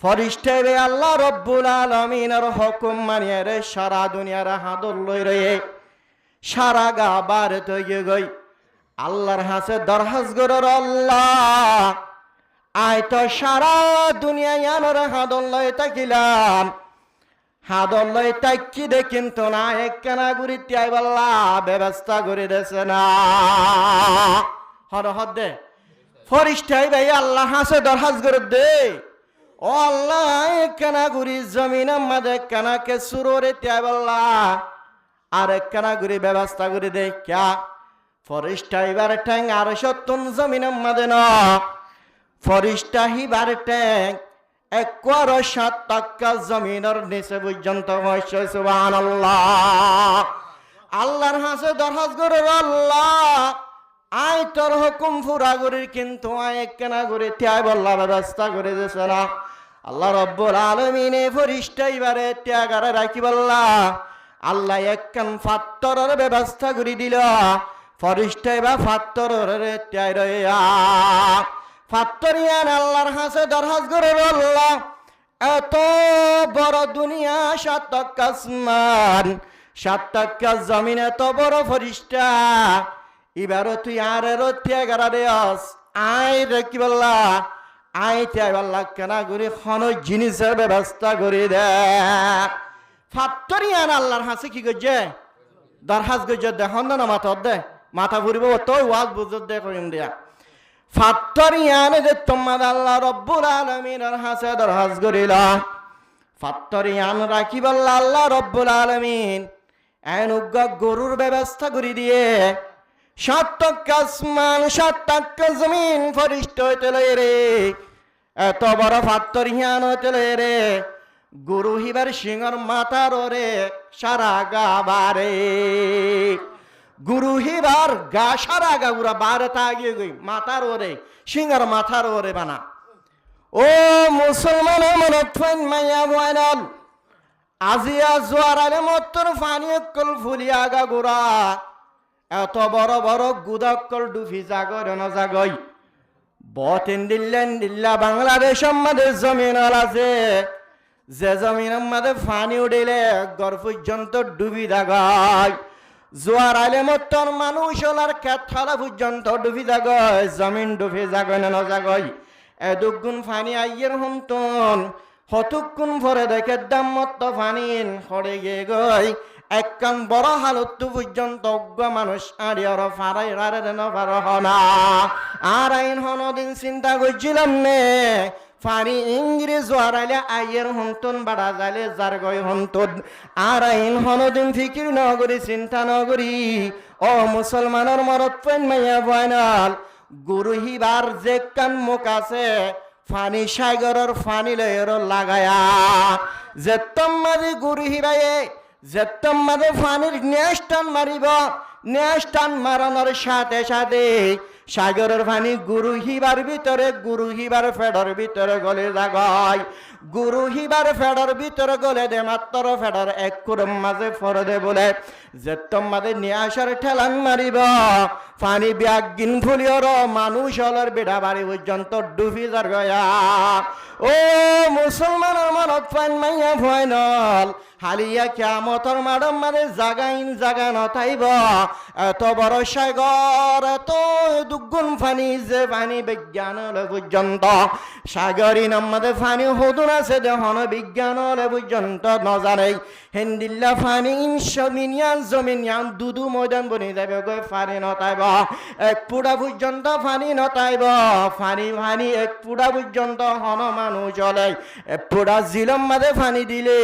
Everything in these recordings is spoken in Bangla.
ফরিস্তাই বে আল্লাহ রব্বুল আলামিনের হুকুম মানিয়ে রে সারা দুনিয়ার হাদর লই রে সারা গা বার তৈগে গই আল্লাহর হাসে দরহাজ গরর আল্লাহ আয় তো সারা দুনিয়া ইয়ানোর হাদর লই তাকিলাম হাদর লই তাকি দে কিন্তু না একখানা গুড়ি তিয়াই বল্লা ব্যবস্থা করে দেছে না হর হদ দে ফরিস্তাই ভাই আল্লাহ হাসে দরহাজ গরর দে ও আল্লাহ একখানা গুড়ি জমিন আমাদের কানাকে সুররে তিয়াই বল্লা আর একখানা গুড়ি ব্যবস্থা করে দে ক্যা ফরিস্তা এবার ঠ্যাং আর সত্তন জমিন আমাদের ন ফরিস্তা হিবার ঠ্যাং 7 টাকা জমিনের নিচে পর্যন্ত হয়েছে সুবহানাল্লাহ আল্লাহর হাসে দরহাজ করে আল্লাহ আয় তোর হুকুম ফুরা করি কিন্তু আয় একখানা করে ত্যাগ বল্লা ব্যবস্থা করে দিয়েছে না আল্লাহ রব্বুল আলামিন ফরিস্তা এবারে ত্যাগারে রাখি বল্লা আল্লাহ একখান ফাত্তরের ব্যবস্থা করে দিল ফরিস্তা এবার ফাত্তরের ত্যাগ রইয়া ফাত্তরিয়ান আল্লাহর হাসে দরহাজ করে আল্লাহ এত বড় দুনিয়া 7 টাকা আসমান 7 টাকা জমিন এত বড় ফরিস্তা এবারও তুই আর ত্যাগারা রে আয় রে কি বললা আয় ত্যাগ আল্লাহ কেনা করে কোন জিনিসের ব্যবস্থা করে দে ফাত্তরিয়ান আল্লাহর হাসে কি করছে দরহাজ করছে দেখুন না মাথা ঘুরিব তোই ওয়াজ বুঝত দে করিম দিয়া ফাত্তরিয়ান যে তোমার আল্লাহ রব্বুল আলামিনের হাসে দরহাজ করিলা ফাত্তরিয়ান রাখি বললা আল্লাহ রব্বুল আলামিন এন গরুর ব্যবস্থা করে দিয়ে 7 টাকা আসমান 7 টাকা জমিন ফরিস্তা হইতে রে এত বড় ফাত্তরিয়ান হইতে রে গরু হিবার সিংহর মাথার রে সারা গা বারে গুরু হিবার গা সারা গা গুড়া বারে তাগিয়ে গই মাথার ওরে সিংহার মাথার ওরে বানা ও মুসলমান মনত ফাইন মাইয়া বয়নাল আজিয়া জোয়ার আলে মত্তর ফানি অকল ফুলিয়া গা গুড়া এত বড় বড় গুদাকল ডুফি জাগর ন জাগই বতেন দিল্লা বাংলাদেশ আমাদের জমিন আছে যে জমিন আমাদের ফানি উঠিলে গড় পর্যন্ত ডুবি জাগায় জোয়ার আলে মত্তর মানুষ ওলার খেতলা পর্যন্ত ডুবি জাগয় জমিন ডুবি জাগয় না জাগয় এদুগুণ ফানি আইয়ের হন্তন হতুকুন ভরে দেখে দাম মত ফানিন হরে গে গই একখান বড় হালত পর্যন্ত অজ্ঞ মানুষ আড়িয়ার ফারাই রারে পার হনা আর আইন হনদিন চিন্তা করছিলাম নে ফানি ইংরেজ ওয়ারাইলে আইয়ের হন্তন বাড়া যাইলে যার গয় হন্তন আর আইন হনদিন ফিকির নগরী চিন্তা নগরী ও মুসলমানের মরত পেন মাইয়া বয়নাল গুরু হিবার যে কান মুখ আছে ফানি সাগরের ফানি লয়ের লাগায়া যে তোমাদের গুরু হিবায়ে যে তোমাদের ফানির নেস্টান মারিব নেস্টান মারানোর সাথে সাথে সাগরের পানি গুরু হিবার ভিতরে গুরু হিবার ফেডর ভিতরে গলে জাগায় গুরু হিবার ফেডর ভিতরে গলে দে মাত্র ফেডর এক কুরম মাঝে ফরদে বলে যে তোমাদের নিয়ে আসার ঠেলান মারিব পানি ব্যাগিন ফুলিয়র মানুষ হলর বেড়া বাড়ি পর্যন্ত ডুবি যার গয়া ও মুসলমানের মনত পান মাইয়া ভয় নল হালিয়া কিয়ামতর মাডম মারে জাগাইন জাগা নথাইব এত বড় সাগর এত দুগুণ ফানি যে পানি বিজ্ঞান পর্যন্ত সাগরী নামে ফানি হদুন আছে দেহন বিজ্ঞান পর্যন্ত নজানে হেন্দিল্লা ফানি ইনসমিনিয়ান জমিনিয়ান দুদু ময়দান বনি যাবে গৈ ফানি নতাইব এক পুরা পর্যন্ত ফানি নতাইব ফানি ফানি এক পুরা পর্যন্ত হন মানুষ চলে এক পুরা জিলম মাঝে ফানি দিলে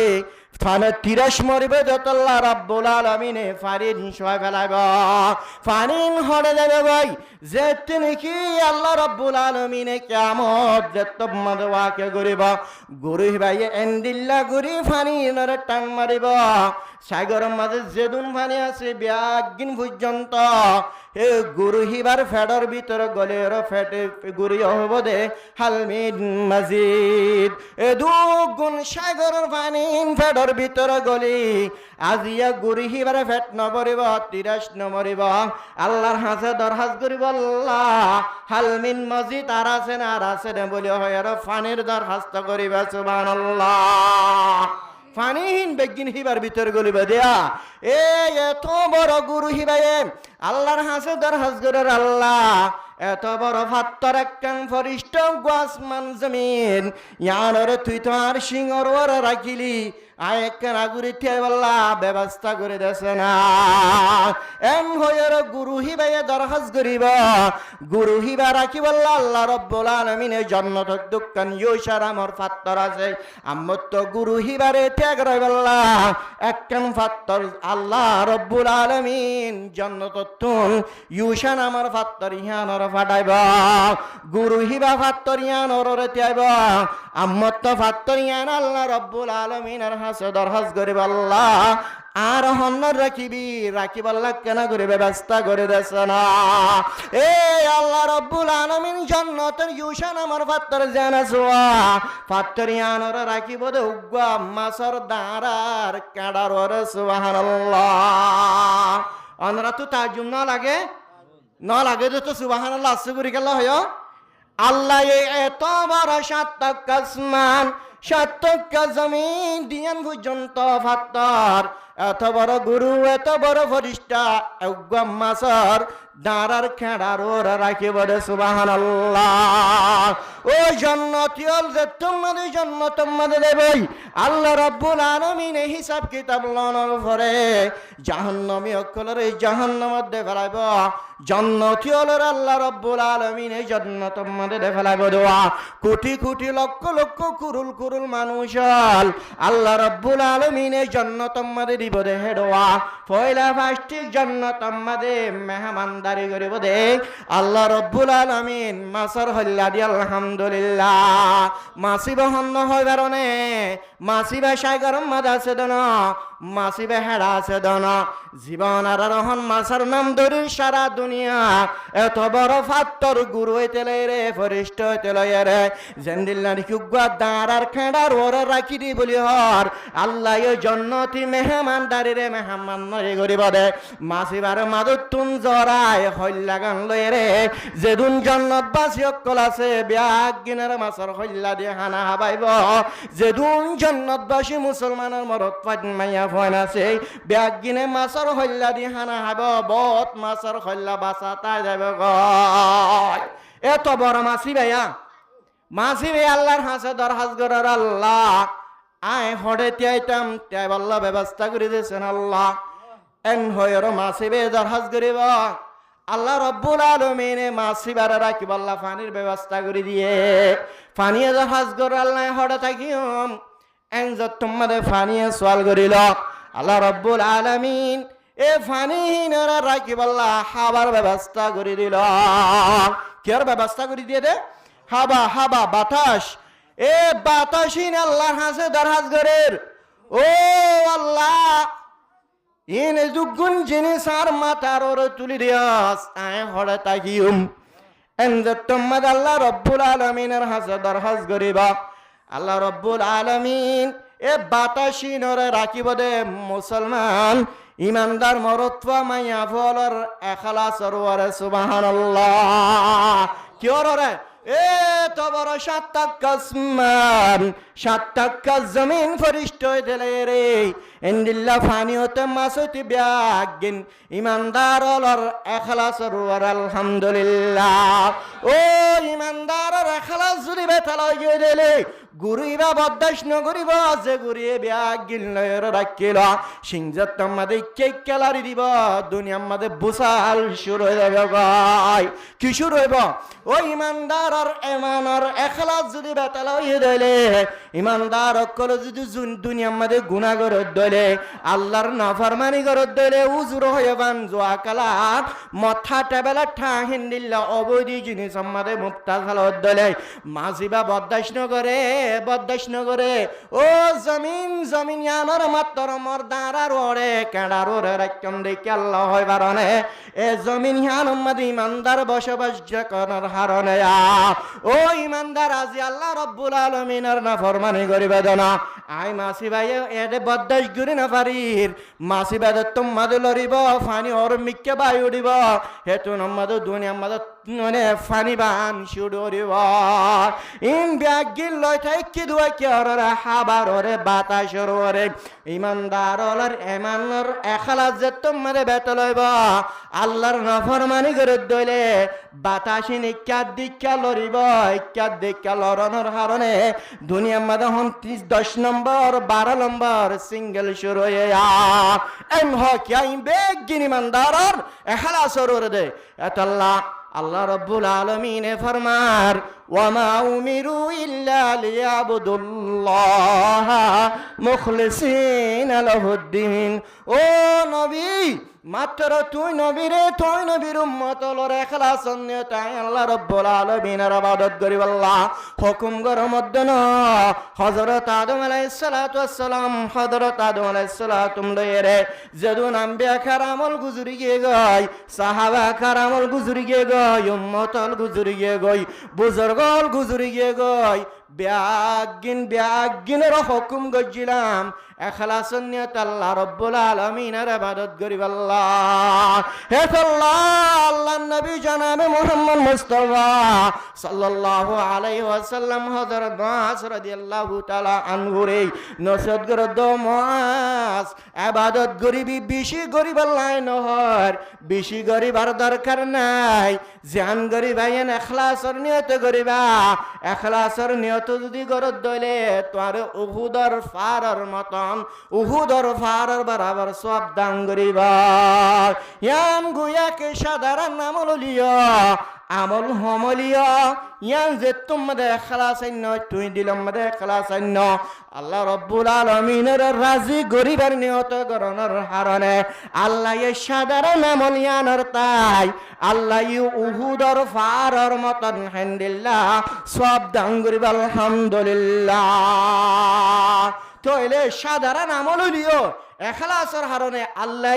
ফানে তিরাস মরিবে যতল্লা রাব্বুল আলামিনে ফারিন সয় ফেলাইব ফানিন হরে যাবে ভাই যে তিনি কি আল্লাহ রাব্বুল আলামিনে কিয়ামত যে তোমাদের ওয়াকে করিব গুরু ভাই এন্দিল্লা গুরি ফানিনের টান মারিব সাগরের মাঝে যেদুন ফানি আছে ব্যাগিন পর্যন্ত এ গুরু হিবার ফেডর ভিতরে গলের ফেটে গুরি হব দে হালমিন মাজিদ এ দুগুণ সাগরের ফানিন ফেডর পেটর ভিতর গলি আজিয়া গুড়ি হিবারে ফেট নবরিব তিরাস নমরিব আল্লাহর হাসে দরহাজ করিব আল্লাহ হালমিন মজিদ আর আছে না আর আছে না বলি হয় আর ফানির দরখাস্ত করিব সুবহানাল্লাহ ফানিহীন বেগিন হিবার ভিতর গলিব দেয়া এত বড় গুরু হিবায়ে আল্লাহর হাসে দরহাজ করার আল্লাহ এত বড় ফাত্তর একখান ফরিষ্ট আসমান জমিন ইয়ানরে তুই তো আর সিংহর ওর রাখিলি আয় একখান আগুরি বললা ব্যবস্থা করে দেছে না এম হয়ের গুরু হিবাইয়ে দরখাজ করিব গুরু হিবা রাখি বললা আল্লাহ রব্বুল আলামিনের জন্নত দোকান ইউসার আমার ফাত্তর আছে আমার তো গুরু হিবারে ত্যাগ রয় বললা একখান ফাত্তর আল্লাহ রব্বুল আলামিন জন্নত তুন ইউসান আমার ফাত্তর ইহানর ফাটাইব গুরু হিবা ফাত্তর ইয়ানরে ত্যাগ আমার তো ফাত্তর ইয়ান আল্লাহ রব্বুল আলামিনের হাসে দরখাজ করিব আল্লাহ আর হন্নর রাখিব আল্লাহ কেন করে ব্যবস্থা করে দেছে না আল্লাহ রব্বুল আলামিন জান্নাতের ইউসান আমার ফাত্তর জানাসোয়া ফাত্তর ইয়ানর রাখিব দে উগ্গা মাসর দাঁড়ার কাঁড়ার ওরে সুবহানাল্লাহ অনরা তো তাজ্জুব না লাগে তো সুবহানাল্লাহ আসগুরি গেল হয় আল্লাহ এত বড় সাত আসমান সাত জমিন দিয়ান পর্যন্ত ফাত্তর এত বড় গুরু এত বড় ফরিস্তা একদম মাসর দাঁড়ার খেড়ার ওরা রাখি বলে সুবহানাল্লাহ ও জান্নাতি হল যে তোমাদের জন্য তোমাদের দেবই আল্লাহ রাব্বুল আলামিন এই হিসাব কিতাব লনার পরে জাহান্নামী অকলরে জাহান্নামে দে ফেলাইব জান্নাতি হল আল্লাহ রাব্বুল আলামিন এই জান্নাত তোমাদের দে ফেলাইব দোয়া কোটি কোটি লক্ষ লক্ষ কুরুল কুরুল মানুষ আল্লাহ রাব্বুল আলামিন এই জান্নাত তোমাদের দিব দে হেডোয়া পয়লা ফার্স্ট জান্নাত তোমাদের মেহমানদারি করিব দে আল্লাহ রাব্বুল আলামিন মাসর হল্লা দি আলহামদুলিল্লাহ মাসিব হন্ন হয় বারনে মাসিবে সাই গরম মাদা আছে দন মাসিবে হেড়া আছে দন জীবন আর রহন মাসার নাম ধরি সারা দুনিয়া এত বড় ফাত্তর গুরু হইতেলে রে ফরিষ্ট হইতেলে রে জেন্দিল্লার কুগুয়া দাঁড়ার খেড়ার ওরে রাখি দি বলি হর আল্লাহ জন্নতি মেহমানদারি রে মেহমান নরে গরিব দে মাসিবার মাদুর তুন জরায় হল্লা গান লই রে যেদুন জন্নত বাসি অকল আছে ব্যাগ গিনার মাসর হল্লা দিয়ে হানা হাবাইব যেদুন জন্নতবাসী মুসলমানের মরত মাইয়া ফয়ন আছে ব্যাগ গিনে মাসর হল্লা দিয়ে হানা হাব বত মাসর হল্লা বাসা তাই যাব এত বড় মাসি ভাইয়া আল্লাহর হাসে দরহাজ করার আল্লাহ আয় হড়ে তিয়াইতাম তাই আল্লাহ ব্যবস্থা করে দিয়েছেন আল্লাহ এন হয়ের মাসিবে দরহাজ করিব আল্লাহ রব্বুল আলামিনে মাসিবার রাখিব আল্লাহ পানির ব্যবস্থা করে দিয়ে পানিয়ে দরহাজ করে আল্লাহ হড়ে থাকিম এনজত তোমাদের পানিয়ে সোয়াল করিল আল্লাহ রব্বুল আলামিন এ পানিহীনরা রাখিব আল্লাহ হাবার ব্যবস্থা করে দিল কের ব্যবস্থা করে দিয়ে দে হাবা বাতাস এ বাতাসহীন আল্লাহর হাসে দরহাজ করের ও আল্লাহ ইন যুগুন জিনিস আর মাথার ওর তুলি দিয়াস আয় হড়ে তাকিউম এনজত তোমাদ আল্লাহ রব্বুল আলামিনের হাসে দরহাজ করিবা আল্লাহ রব্বুল আলামিন এ বাতাসহীন ওরে রাখিব দে মুসলমান ইমানদার মরত্বা মাইয়া ফলর এখলাসর ওরে সুবহানাল্লাহ কি ওরে এ তো বড় সাত আসমান সাত জমিন ফরিষ্ট দিলে রে এন্দিল্লা ফানি হতে মাছ হইতে ব্যাগিন ইমানদার অলর এখলাসর ওর আলহামদুলিল্লাহ ও ইমানদার এখলাস যদি বেতাল হয়ে দিলে গুরুইবা বদাস নগরিব যে গুরিয়ে ব্যাগিন লয়ের রাখিল সিংজাত আমাদের কেক ক্যালারি দিব দুনিয়া আমাদের বুসাল শুরু হয়ে যাবে গাই কি শুরু হইব ও ইমানদার আর এমানর এখলাস যদি বেতাল হয়ে দিলে ইমানদার অকল যদি দুনিয়া আমাদের গুনাহ করে দলে আল্লাহর নাফরমানি করে দলে উজুর হয়ে বান জোয়া কালার মথা টেবেলা ঠা হিন্দিল্লা অবৈধ জিনিস আমাদের মুক্তা খাল দলে মাঝিবা বদাস নগরে বদাস নগরে ও জমিন জমিন ইয়ানোর মাত্র মর্দার ওরে কেডার ওরে রাখম দেখি আল্লাহ হয় বারণে এ জমিন ইয়ান উম্মদ ইমানদার বসবাস করার হারণে ও ইমানদার আজি আল্লাহ রব্বুল আলামিনের নাফরমানি করিবে না আই মাসি ভাই এডে বদাস গুরি না পারির মাসি ভাই তোমাদ লরিব ফানি ওর মিক্কে বাই উড়িব হেতু নম্মদ দুনিয়া মদ মানে ফানি বান শুডরিব ইন ব্যাগিল লই থাকি দুয়া কি ওরে হাবার ওরে বাতাস ওরে ইমানদার ওর এমানর এখলাস যে তোমারে বেত লইব আল্লাহর নাফরমানি করে দইলে বাতাসি নিকা দিকা লরিব ইকা দিকা লরনর হারনে দুনিয়া মদ হন 10 নম্বর 12 নম্বর সিঙ্গেল শুরু হয়ে এম হক আই বেগিন ইমানদারর এখলাস ওরে দে এতাল্লাহ আল্লাহ রব্বুল আলামিন ফরমার ওয়ামা উমিরু ইল্লা লিয়াবুদুল্লাহ মুখলিসিনা লাহুদ্দিন ও নবী মাত্র তুই নবীরে তুই নবীর উম্মত লর ইখলাস নিয়তায় আল্লাহ রব্বুল আলামিনের ইবাদত করিব আল্লাহ হুকুম করার মধ্যে না হযরত আদম আলাইহিস সালাতু ওয়াস সালাম হযরত আদম আলাইহিস সালাতুম লয়েরে যেদুন আম্বিয়া কারামল গুজরি গিয়ে গই সাহাবা কারামল গুজরি গিয়ে গই উম্মতল গুজরি গিয়ে গই বুজুর্গল গুজরি গিয়ে গই ব্যাগিনের হুকুম গজিলাম ইখলাস নিয়ত আল্লাহ রব্বুল আলামিনের ইবাদত করিব আল্লাহ হে আল্লাহ আল্লাহর নবী জনাবে মুহাম্মদ মুস্তাফা সাল্লাল্লাহু আলাইহি ওয়াসাল্লাম হযরত মুআজ রাদিয়াল্লাহু তাআলা আনহু রে নসিহত করে দো মুআজ ইবাদত করিবি বেশি করিব আল্লাহ নহর বেশি করিবার দরকার নাই জান করিবাইন ইখলাসর নিয়ত করিবা ইখলাসর নিয়ত যদি করত দইলে তোর উহুদর ফারর মতন উহুদর ফারর বরাবর সব দান করিবা ইয়ান গুয়াকে সাধারণ আমল লিয়া আমল হমলিয়া ইয়ান যে তোমাদের ইখলাস আইন তুই দিলাম মধ্যে ইখলাস আইন আল্লাহ রব্বুল আলামিনের রাজি গরিবের নিয়ত করণের হারণে আল্লাহ এই সাধারণ আমল ইয়ানর তাই আল্লাহ উহুদর ফারর মতন হামদুলিল্লাহ সব দান করিবা আলহামদুলিল্লাহ তো এলে সাধারণ আমল লিও ইখলাসের হারণে আল্লাহ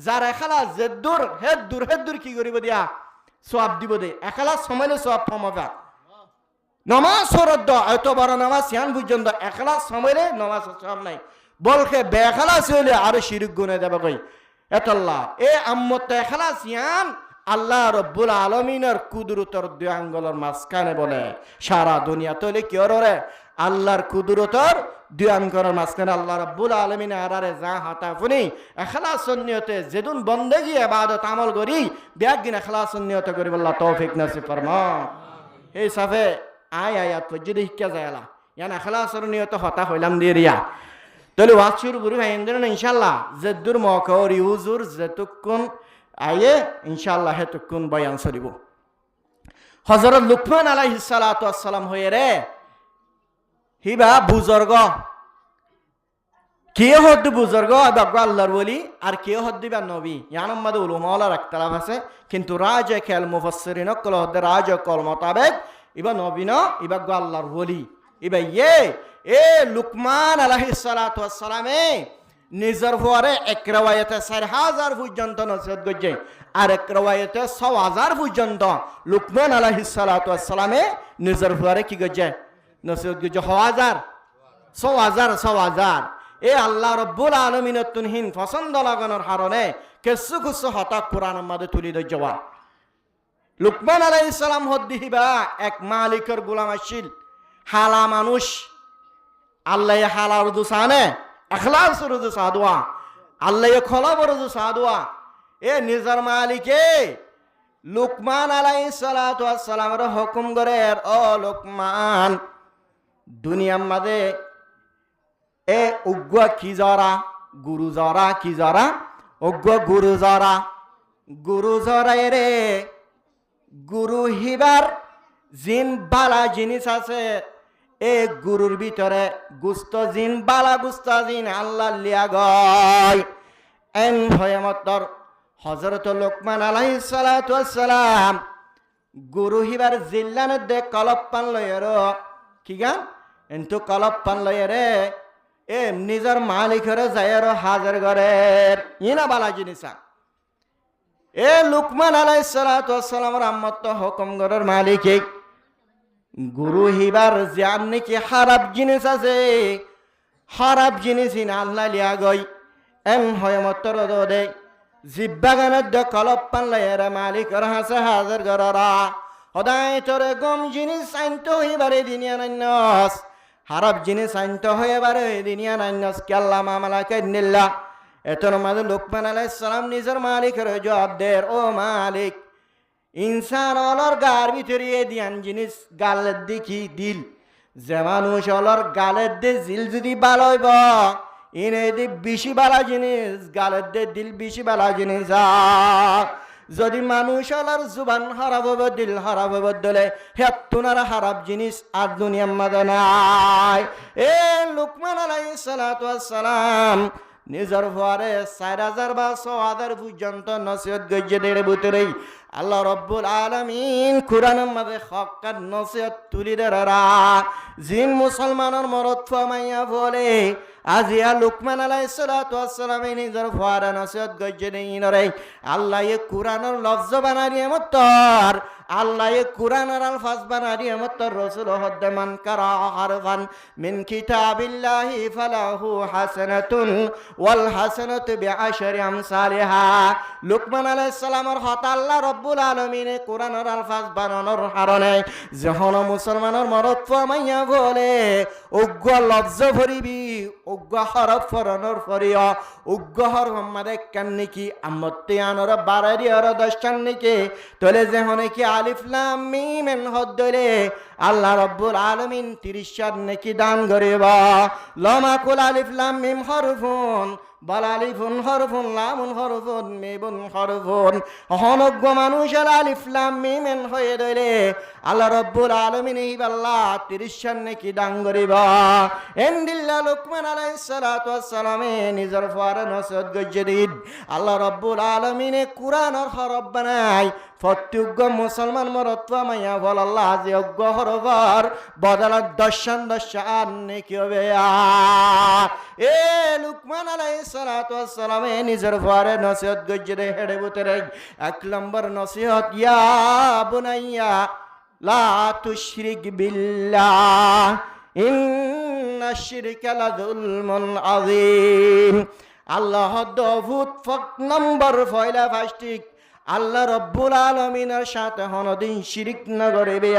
যার ইখলাস জেদুর হেদুর কি করিব দিয়া সওয়াব দিব দে ইখলাস সময়লে সওয়াব পাবা নামাজ সরদ এত বড় নামাজ ইয়ান পর্যন্ত ইখলাস সময়লে নামাজ সওয়াব নাই বলকে বেখলাস হইলে আর শিরক গুনাহ দেবে কই এতাল্লাহ এ আম্মত ইখলাস ইয়ান আল্লাহ রব্বুল আলামিনের কুদরতের দুই আঙ্গুলের মাঝখানে বলে সারা দুনিয়া তলে কি ওরে আল্লাহর কুদরতের দুই আঙ্গুলের মাঝখানে আল্লাহ রব্বুল আলামিন আরারে যা হাতা ফুনি ইখলাস নিয়তে যেদিন বন্দেগী ইবাদত আমল করি বেগিন ইখলাস নিয়ত করি আল্লাহ তৌফিক নসিব ফরমা এই সাফে আয়াত পজিদি হিকা যায়লা ইয়ান ইখলাসর নিয়ত হতা হইলাম দিরিয়া তলে ওয়াজ শুরু করি ভাই ইনশাআল্লাহ যেদুর মকর ইউজুর যেতুকুন আয়ে ইনশাআল্লাহ হেতুকুন বয়ান সরিব হযরত লুকমান আলাইহিস সালাতু ওয়াস সালাম হয়ে রে হিবা বুজুর্গ কে হদ বুজুর্গ আল্লাহর ওলি আর কে হদ দিবা নবী ইয়ানাম মাদে উলামার ইখতিলাফ আছে কিন্তু রাজে খেল মুফাসসিরিন কল হদ রাজে কল মোতাবেক ইবা নবী না ইবা আল্লাহর ওলি ইবা এ লুকমান আলাইহিস সালাতু ওয়াস সালামে নিজের পরে এক রওয়ায়াতে 4000 পর্যন্ত নসিহত করছে আর এক রওয়ায়াতে 6000 পর্যন্ত লুকমান আলাইহিস সালাতু ওয়াস সালামে নিজের পরে কি করছে নসিহত করছে 6000 এ আল্লাহ রব্বুল আলামিনের তুনহিন পছন্দ লাগানোর হারণে কিছু কিছু হতা কোরআনের মধ্যে তুলি দই যাওয়া লুকমান আলাইহিস সালাম হদ্দিহিবা এক মালিকের গোলাম আসিল হালা মানুষ আল্লাহ হালা উর্দু সানে ইখলাস উর্দু সাদওয়া আল্লাহ খলা উর্দু সাদওয়া এ নিজর মালিকে লুকমান আলাইহিস সালাতু ওয়াস সালামের হুকুম করে ও লুকমান দুনিয়ার মধ্যে এ উগ্র কি জরা গুরু জরা কি জরা উগ্র গুরু জরা রে গুরু হিবার জিন বালা জিনিস আছে এ গুরুর ভিতরে গুস্ত জিন বালা গুস্ত জিন আল্লাহ লিয়া গয় এন ভয়মতর হযরত লুকমান আলাইহিস সালাতু ওয়াস সালাম গুরু হিবার জিল্লানের দে কলপ পান লয়ের কি গান কিন্তু কলপ পান লয়ে রে এ নিজের মালিকের যায় আর হাজার ঘরের ইনা বালা জিনিসা এ লুকমান আলাইহিস সালাতু ওয়াস সালামের আম্মত হুকুম ঘরের মালিক গুরু হিবার জান নাকি খারাপ জিনিস আছে খারাপ জিনিস ইন আল্লাহ লিয়া গই এম হয় মতর দে জিব্বাগানের দ কলপ পান লয়ে রে মালিকের হাসে হাজার ঘররা সদায় তোরে গম জিনিস আনতো হইবারে দিনিয়া নান্নস খারাপ জিনিস আনতো হইবারে দিনিয়া নান্নস কে আল্লাহ মামলা কান্নিল্লা এতর মাঝে লুকমান আলাইহিস সালাম নিজের মালিকের জবাব দের ও মালিক ইনসান অলর গার ভিতরে দিয়ান জিনিস গালের দেখি দিল যে মানুষ অলর গালের দে জিল যদি ভালো হইব ইনে দি বেশি বালা জিনিস গালের দে দিল বেশি বালা জিনিস যদি মানুষ অলর জুবান খারাপ হইব দিল খারাপ হইব দলে হেতুনার খারাপ জিনিস আর দুনিয়ার মাঝে নাই এ লুকমান আলাইহিস সালাতু ওয়াস সালাম নিজের ভরে 4000 বা 6000 পর্যন্ত নসিহত গজ্জেদের ভিতরে আল্লাহ রব্বুল আলামিন কুরআনের মধ্যে হক্কাত নসিহত তুলি ধরা জিন মুসলমানের মরদ ফামাইয়া বলে আজিয়া লুকমান আলাইহিস সালাতু ওয়াস সালাম নিজের ভরে নসিহত গজ্জেদের ইনরে আল্লাহ এ কুরআনের লফজ বানারিয়ে মতর আল্লাহ এ কুরআনের আলফাজ বানারিয়ে মতর রাসূল হদ্দে মান কারা হারফান মিন কিতাবিল্লাহি ফালাহু হাসানাতুন ওয়াল হাসানাতু বিআশরি আমসালিহা লুকমান আলাইহিস সালামের হত আল্লাহ রব্বুল আলামিনে কুরআনের আলফাজ বানানোর কারণে যখন মুসলমানের মরদ ফামাইয়া বলে উগ্র লফজ ভরিবি উগ্র হরফ ফরনোর ফরিয়া উগ্র হরফ আমাদের কান্নিকি আমতে আনর বারারি আর দশটান নিকে তলে যেহনে কি আলিফ লাম মিম এন হদ্দরে আল্লাহ রব্বুল আলামিন 30 নেকি দান করিবা লমা কুল আলিফ লাম মিম হরফুন বাল আলিফুন হরফুন লামুন হরফুন মিমুন হরফুন অহনজ্ঞ মানুষের আলিফ লাম মিম এন হয়ে দইলে আল্লাহ রব্বুল আলামিন এই আল্লাহ 30 নেকি দান করিবা এন্দিল্লা লুকমান আলাইহিস সালাতু ওয়াস সালামে নিজের ফারে নসিহত গজ্জেদিন আল্লাহ রব্বুল আলামিনে কুরআনের হরফ বানাই প্রত্যেক মুসলমান মরত্বা মাইয়া বল আল্লাহ যে অজ্ঞ হরফর বদলা দশান নেকি হবে এ লুকমান আলাইহিস সালাতু ওয়াস সালামে নিজের ফারে নসিহত গজ্জেদে হেডে বুতরে 1 নম্বর নসিহত ইয়া বুনাইয়া লা তুশরিক বিল্লাহ ইন্নাশ শিরকা লাযুলমুন আযীম আল্লাহ দভুত ফক নম্বর ফয়লা ফাস্টিক আল্লাহ রব্বুল আলামিনের সাথে হনদিন শিরিক না করিবি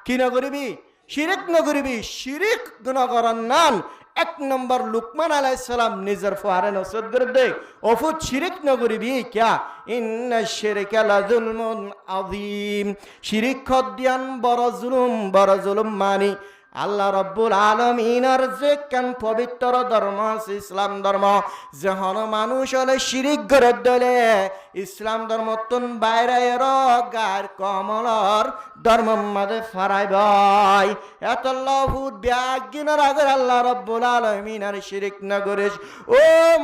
কি না করিবি শিরিক না করিবি শিরিক না করার নাম 1 নম্বর লুকমান আলাইহিস সালাম নিজের ফারে নসিহত করে দে অফুত শিরিক না করিবি क्या ইন্নাশ শিরকা লাযুলমুন আযীম শিরিক খদিয়ান বড় জুলুম মানি আল্লাহ রব্বুল আলামিনের যে কান পবিত্র ধর্ম ইসলাম ধর্ম যখন মানুষ হলে শিরিক করে দলে ইসলাম ধর্ম তুন বাইরে গার কমলর ধর্ম মাঝে ফারাই ভাই এত লহুদ ব্যাগিনার আগর আল্লাহ রব্বুল আলামিনের শিরিক না করিস ও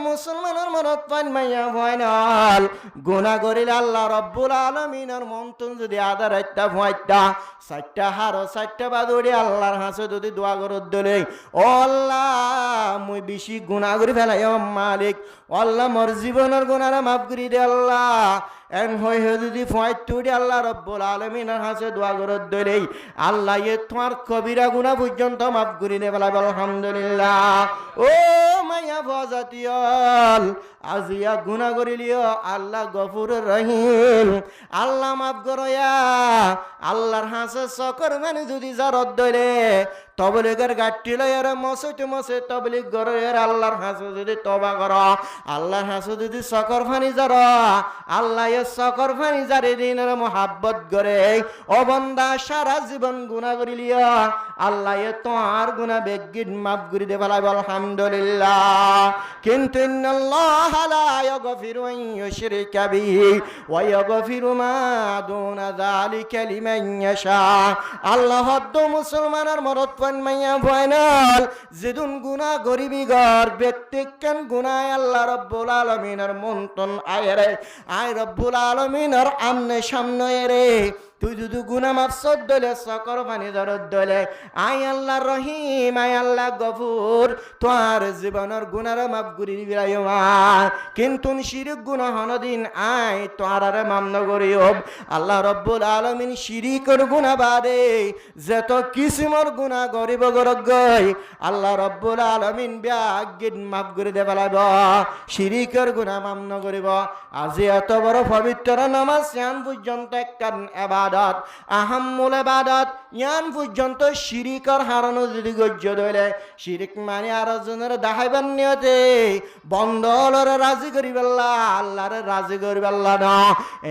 মুসলমানের মনত পান মাইয়া ফাইনাল গুনাহ করিলে আল্লাহ রব্বুল আলামিনের মন তুন যদি আদার একটা ফাইটা 4টা হারো 4টা বাদুড়ি আল্লাহর হাসে যদি দোয়া করত দলে ও আল্লাহ মুই বেশি গুনাহ করি ফেলাই ও মালিক আল্লাহ মোর জীবনের গুনাহরা মাফ করে দে আল্লাহ এন হয়ে যদি ফাইটুড়ি আল্লাহ রব্বুল আলামিনের হাসে দোয়া করত দলে আল্লাহ এ তোমার কবিরা গুনাহ পর্যন্ত মাফ করে দে বলা আলহামদুলিল্লাহ ও মাইয়া ফজাতিয়াল আজিয়া গুনাহ করিলিও আল্লাহ গফুর রহিম আল্লাহ মাফ করয়া আল্লাহর হাসে সকর মানে যদি জারত দলে তবলিগের গাঠি লয়ের মসে তবলিগ গরের আল্লাহর হাসে যদি তওবা কর আল্লাহর হাসে যদি সকর ফানি জার আল্লাহ এ সকর ফানি জারি দিনের মোহাব্বত করে ও বান্দা সারা জীবন গুনাহ করিলিও আল্লাহ এ তোমার গুনাহ বেগিন মাফ করে দে বলা আলহামদুলিল্লাহ কিন্তু ইন্নাল্লাহ লা ইয়াগফিরু আন ইউশরিকা বিহি ওয়া ইয়াগফিরু মা দুনা যালিকা লিমান ইয়াশা আল্লাহ হদ্দ মুসলমানের মরদ পান মাইয়া ফাইনাল যেদুন গুনাহ গরিবি গর ব্যক্তিকান গুনাহ আল্লাহ রব্বুল আলামিনের মন্তন আয়রে আয় রব্বুল আলামিনের আমনে সামনে রে তুই যদি গুনাহ মাফ দলে সকর পানি দরদ দলে আয় আল্লাহ রহিম আয় আল্লাহ গফুর তোর জীবনের গুনার মাফ করি দিলাইও কিন্তু শিরিক গুনাহ হনদিন আয় তোর আরে মামন করিও আল্লাহ রব্বুল আলামিন শিরিকের গুনাহ বাদে যত কিসিমর গুনাহ গরিব গরগই আল্লাহ রব্বুল আলামিন বিয়াগিন মাফ করে দে ফেলাইব শিরিকের গুনাহ মামন করিব আজি এত বড় পবিত্র নামাজ ইয়ান পর্যন্ত একখান ইবাদত আহাম্মুল ইবাদত ইয়ান পর্যন্ত শিরিকের হারানো যদি গজ্জ দইলে শিরিক মানে আরেকজনের দাহাইবার নিয়তে বন্ধলরে রাজি করিবাল্লাহ আল্লাহরে রাজি করিবাল্লাহ না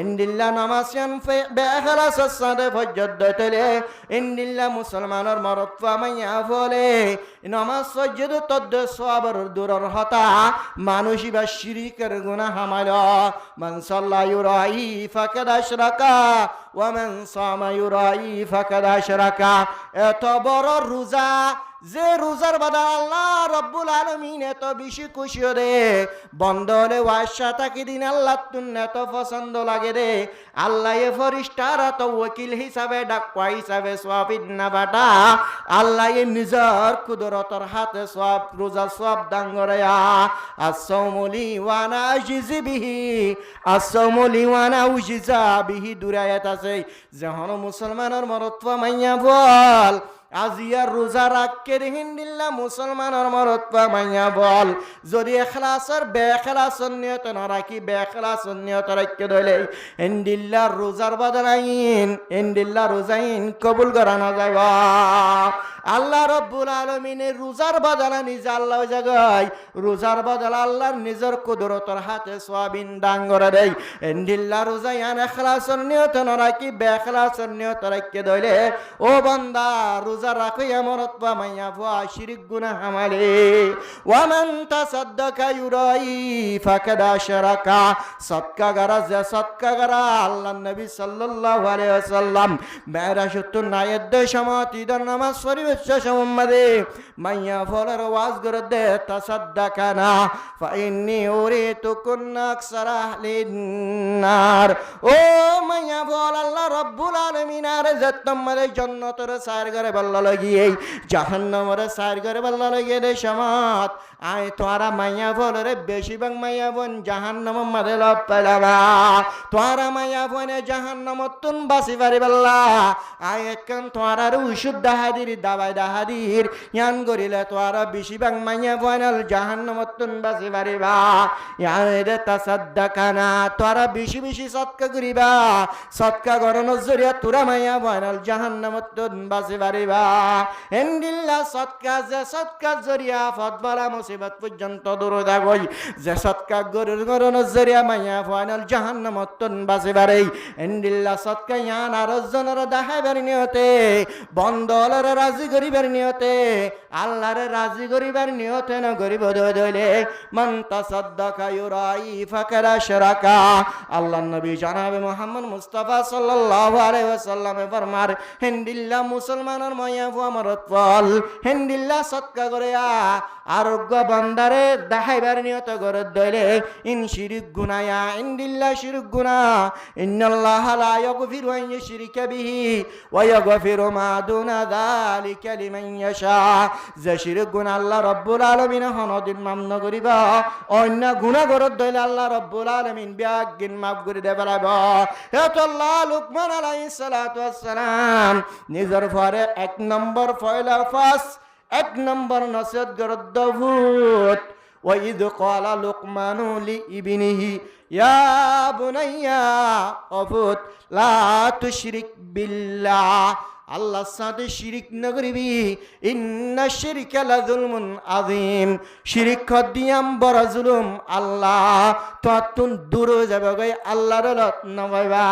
ইনদিল্লা নামাজ ইয়ান বেখলাস সাদে ফজর দইলে ইনদিল্লা মুসলমানের মরদ ফামাইয়া ফলে নামাজ সজ্জদ তদ্দ সওয়াবের দূরর হতা মানুষই বা শিরিকের গুনাহ হামাল মান সাল্লা ইউরাই ফাকাদ আশরাকা ওয়া মান সামা ইউরাই ফাকাদ আশরাকা এত বড় রোজা যে রোজার বাদা আল্লাহ রব্বুল আলামিন এত বেশি খুশি রে বন্ধলে ওয়াশা তাকি দিন আল্লাহ তুন এত পছন্দ লাগে রে আল্লাহ এ ফরিস্তারা তো ওকিল হিসাবে ডাকওয়া হিসাবে সওয়াবিন না বাটা আল্লাহ এ নিজর কুদরতর হাতে সওয়াব রোজা সওয়াব দান করে আসসাউমুলি ওয়া না আজিজি বিহি আসসাউমুলি ওয়া না উজিজা বিহি দুরায়াত আছে যখন মুসলমানের মরত্ব মাইয়া বল আজিয়া রোজা রাখকে হিন্দিল্লা মুসলমানের মরত মাইয়া বল যদি এখলাসর বেখলাসর নিয়ত না রাখি বেখলাসর নিয়ত রাখকে দলে হিন্দিল্লা রোজার বদলাইন হিন্দিল্লা রোজাইন কবুল করা না যাব আল্লাহ রব্বুল আলামিনের রোজার বদলা নিজে আল্লাহ জাগায় রোজার বদলা আল্লাহর নিজের কুদরতের হাতে সওয়াবিন দান করে দেয় হিন্দিল্লা রোজা ইয়ান এখলাসর নিয়ত না রাখি বেখলাসর নিয়ত রাখকে দলে ও বান্দা রোজা রাখো আমরত বা মাইয়া ফুয়া শিরিক গুনাহ আমালে ওয়া মান তাসাদদাকা ইউরাই ফাকাদ আশরাকা সাদকা গারা যে সাদকা গারা আল্লাহর নবী সাল্লাল্লাহু আলাইহি ওয়াসাল্লাম মেরাজতুন নায়াদ সমাতি দর নামাজ পরিবেশ সম্মাদে মাইয়া ফলার ওয়াজ করে দে তাসাদদাকানা ফা ইন্নী উরিতু কুন্না আকসারা আহলিন নার ও মাইয়া ফল আল্লাহ রব্বুল আলামিন আর জাত্তমারে জান্নাতের সার করে বলল লাগিয়ে জাহান্নামের সার করে বলল লাগিয়ে দে সমাত আয় তোরা মাইয়া ফলরে বেশিরভাগ মাইয়া বোন জাহান্নাম মারে লব পেলাবা তোরা মাইয়া বোনে জাহান্নামত তুন বাসি পারি বললা আয় একখান তোরার ওষুধ দাহাদির দাবাই দাহাদির ইয়ান করিলে তোরা বেশিরভাগ মাইয়া বোনাল জাহান্নামত তুন বাসি পারিবা ইয়ান রে তাসাদদাকানা তোরা বেশি বেশি সদকা করিবা সদকা করানোর জরিয়া তোরা মাইয়া বোনাল জাহান্নামত তুন বাসি পারিবা এন্ডিল্লা সদকা যে সদকা জরিয়া ফদবালা মুসিবত পর্যন্ত দূর থাকই যে সদকা গরুর গরনের জরিয়া মাইয়া ফাইনাল জাহান্নামত তুন বাসি পারে এন্ডিল্লা সদকা ইয়ান আরজনের দাহাবার নিয়তে বন্দলর রাজি করিবার নিয়তে আল্লাহর রাজি করিবার নিয়তে না গরিব দইলে মান তাসাদদাকা ইউরাই ফাকাদ আশরাকা আল্লাহর নবী জনাবে মুহাম্মদ মুস্তাফা সাল্লাল্লাহু আলাইহি ওয়াসাল্লামে ফরমার হেন্ডিল্লা মুসলমানের মাইয়া ফুয়া মরত ফল হেন্ডিল্লা সদকা করে আরোগ্য বান্দারে দাহাইবার নিয়ত করে দইলে ইন শিরিক গুনায়া ইনদিল্লা শিরিক গুনা ইন্নাল্লাহ লা ইয়াগফিরু আন ইউশরিকা বিহি ওয়া ইয়াগফিরু মা দুনা যালিকা লিমান ইয়াশা যে শিরিক গুনাহ আল্লাহ রব্বুল আলামিন হনদিন মামন করিবা অন্য গুনাহ করে দইলে আল্লাহ রব্বুল আলামিন বিয়াগিন মাফ করে দে পারবা এত আল্লাহ লুকমান আলাইহিস সালাতু ওয়াস সালাম নিজের পরে এক নম্বর ফয়লা ফাস এক নম্বর নসিহত গরদ দাউদ ওয়াইদ ক্বালা লুকমানু লিইবনিহি ইয়া বুনাইয়া আফুত লা তুশরিক বিল্লাহ আল্লাহর সাথে শিরিক না করিবি ইন্না শিরকা লাযুলমুন আযীম শিরিক কদিয়াম বড় জুলুম আল্লাহ তুন দূর যাবে গই আল্লাহর লত নবাইবা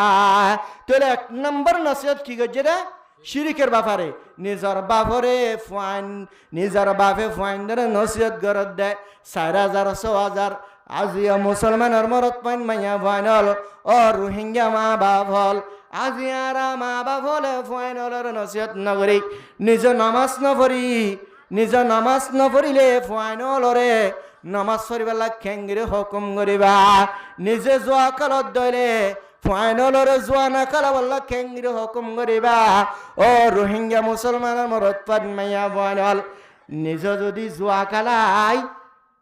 তোর এক নম্বর নসিহত কি গজে রে শিরিকের ব্যাপারে নিজের বাপরে ফাইন নিজের বাপে ফাইন ধরে নসিহত গরদ দেয় 4000 6000 আজিয়া মুসলমানের মরত পাইন মাইয়া ফাইনল ও রোহিঙ্গা মা বাপ হল আজিয়ারা মা বাপ হলে ফাইনলের নসিহত নগরী নিজ নামাজ নপড়িলে ফাইনলরে নামাজ পড়িবেলা খেঙ্গিরে হুকুম করিবা নিজে যোৱা কালত দইলে ফাইনালর জোয়ানা কালা বললা কেঙ্গির হুকুম করিবা ও রোহিঙ্গা মুসলমানের মরত পান মাইয়া ফাইনাল নিজ যদি জুয়া কালাই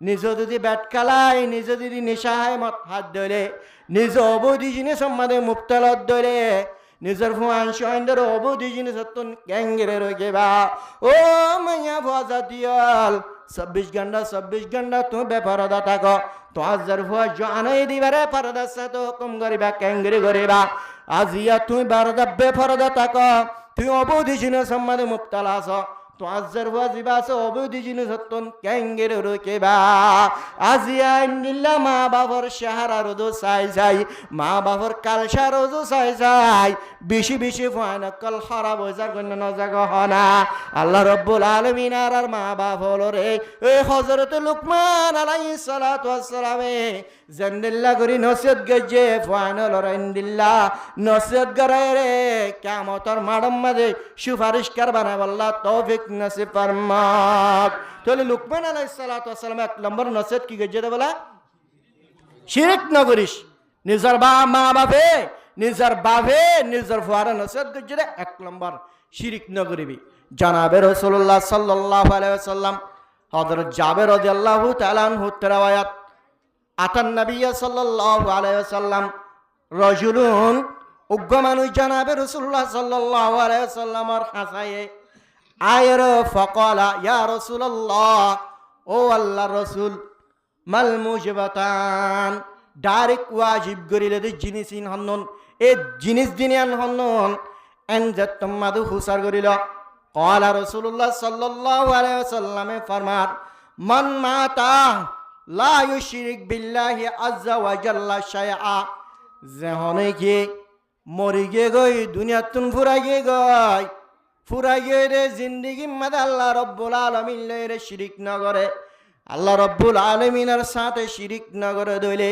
নিজ যদি ব্যাট কালাই নিজ যদি নেশায় মত হাত ধরে নিজ অবধি জিনিস সম্মানে মুক্তালত ধরে নিজের ফুয়ান সৈন্যের অবধি জিনিস ক্যাঙ্গেরে রইবা ও মাইয়া ভাজা দিয়াল 24 ঘন্টা তুমি বেপরদা থাকো তো আজার ফুয়া জানাই দিবারে পরদার সাথে হুকুম করিবা ক্যাঙ্গেরে করিবা আজিয়া তুমি বারদা বেপরদা থাকো তুই অবধি জিনিস সম্মানে মুক্তাল আছো তো আজার ফুয়া জিবা আছে অবধি জিনিস ক্যাঙ্গেরে রইবা আজিয়া ইন্দিল্লা মা বাবার সাহারা রোদো চাই মা বাবার কালসা রোদো চাই বেশি বেশি ফাইনাকল খারাপ হয়ে যাক অন্য নজাগ হনা আল্লাহ রব্বুল আলামিন আর মা বাপ হলো রে এই হযরত লুকমান আলাইহিস সালাতু ওয়াস সালামে জান্নাল্লাহ করি নসিহত গজে ফাইনাল ইন্দিল্লা নসিহত করে রে কিয়ামতের মাঠের মধ্যে সুপারিশ করবানা আল্লাহ তৌফিক নসিব ফরমাক তাহলে লুকমান আলাইহিস সালাতু ওয়াস সালাম এক নম্বর নসিহত কি গজে দে বলা শিরক না করিস নিজের মা বাপে নিজের বাপে নিজের ফুয়ারা নসিহত গজে দে এক নম্বর শিরক না করিবি জনাবে রাসূলুল্লাহ সাল্লাল্লাহু আলাইহি ওয়াসাল্লাম হযরত জাবের রাদিয়াল্লাহু তাআলা আনহু রাওয়ায়াত আতান নবী সাল্লাল্লাহু আলাইহি ওয়াসাল্লাম রাজুলুন উগ্র মানুষ জনাবে রাসূলুল্লাহ সাল্লাল্লাহু আলাইহি ওয়াসাল্লামের হাসায়ে আয়ের ফকালা ইয়া রাসূলুল্লাহ ও আল্লাহর রাসূল মাল মুজিবাতান ডাইরেক্ট ওয়াজিব করিলে যে জিনিস ইন হন্নন এ জিনিস দিনিয়ান হন্নন এনজাত তোমাদু হুসার করিল ক্বালা রাসূলুল্লাহ সাল্লাল্লাহু আলাইহি ওয়াসাল্লামে ফরমার মান মাতা লা ইউশরিক বিল্লাহি আযজা ওয়া জাল্লা শাইআ যেহনে কি মরি গে গই দুনিয়াতুন ফুরাই গে রে জিন্দেগি মধ্যে আল্লাহ রব্বুল আলামিন রে শিরিক না করে আল্লাহ রব্বুল আলামিনের সাথে শিরিক না করে দইলে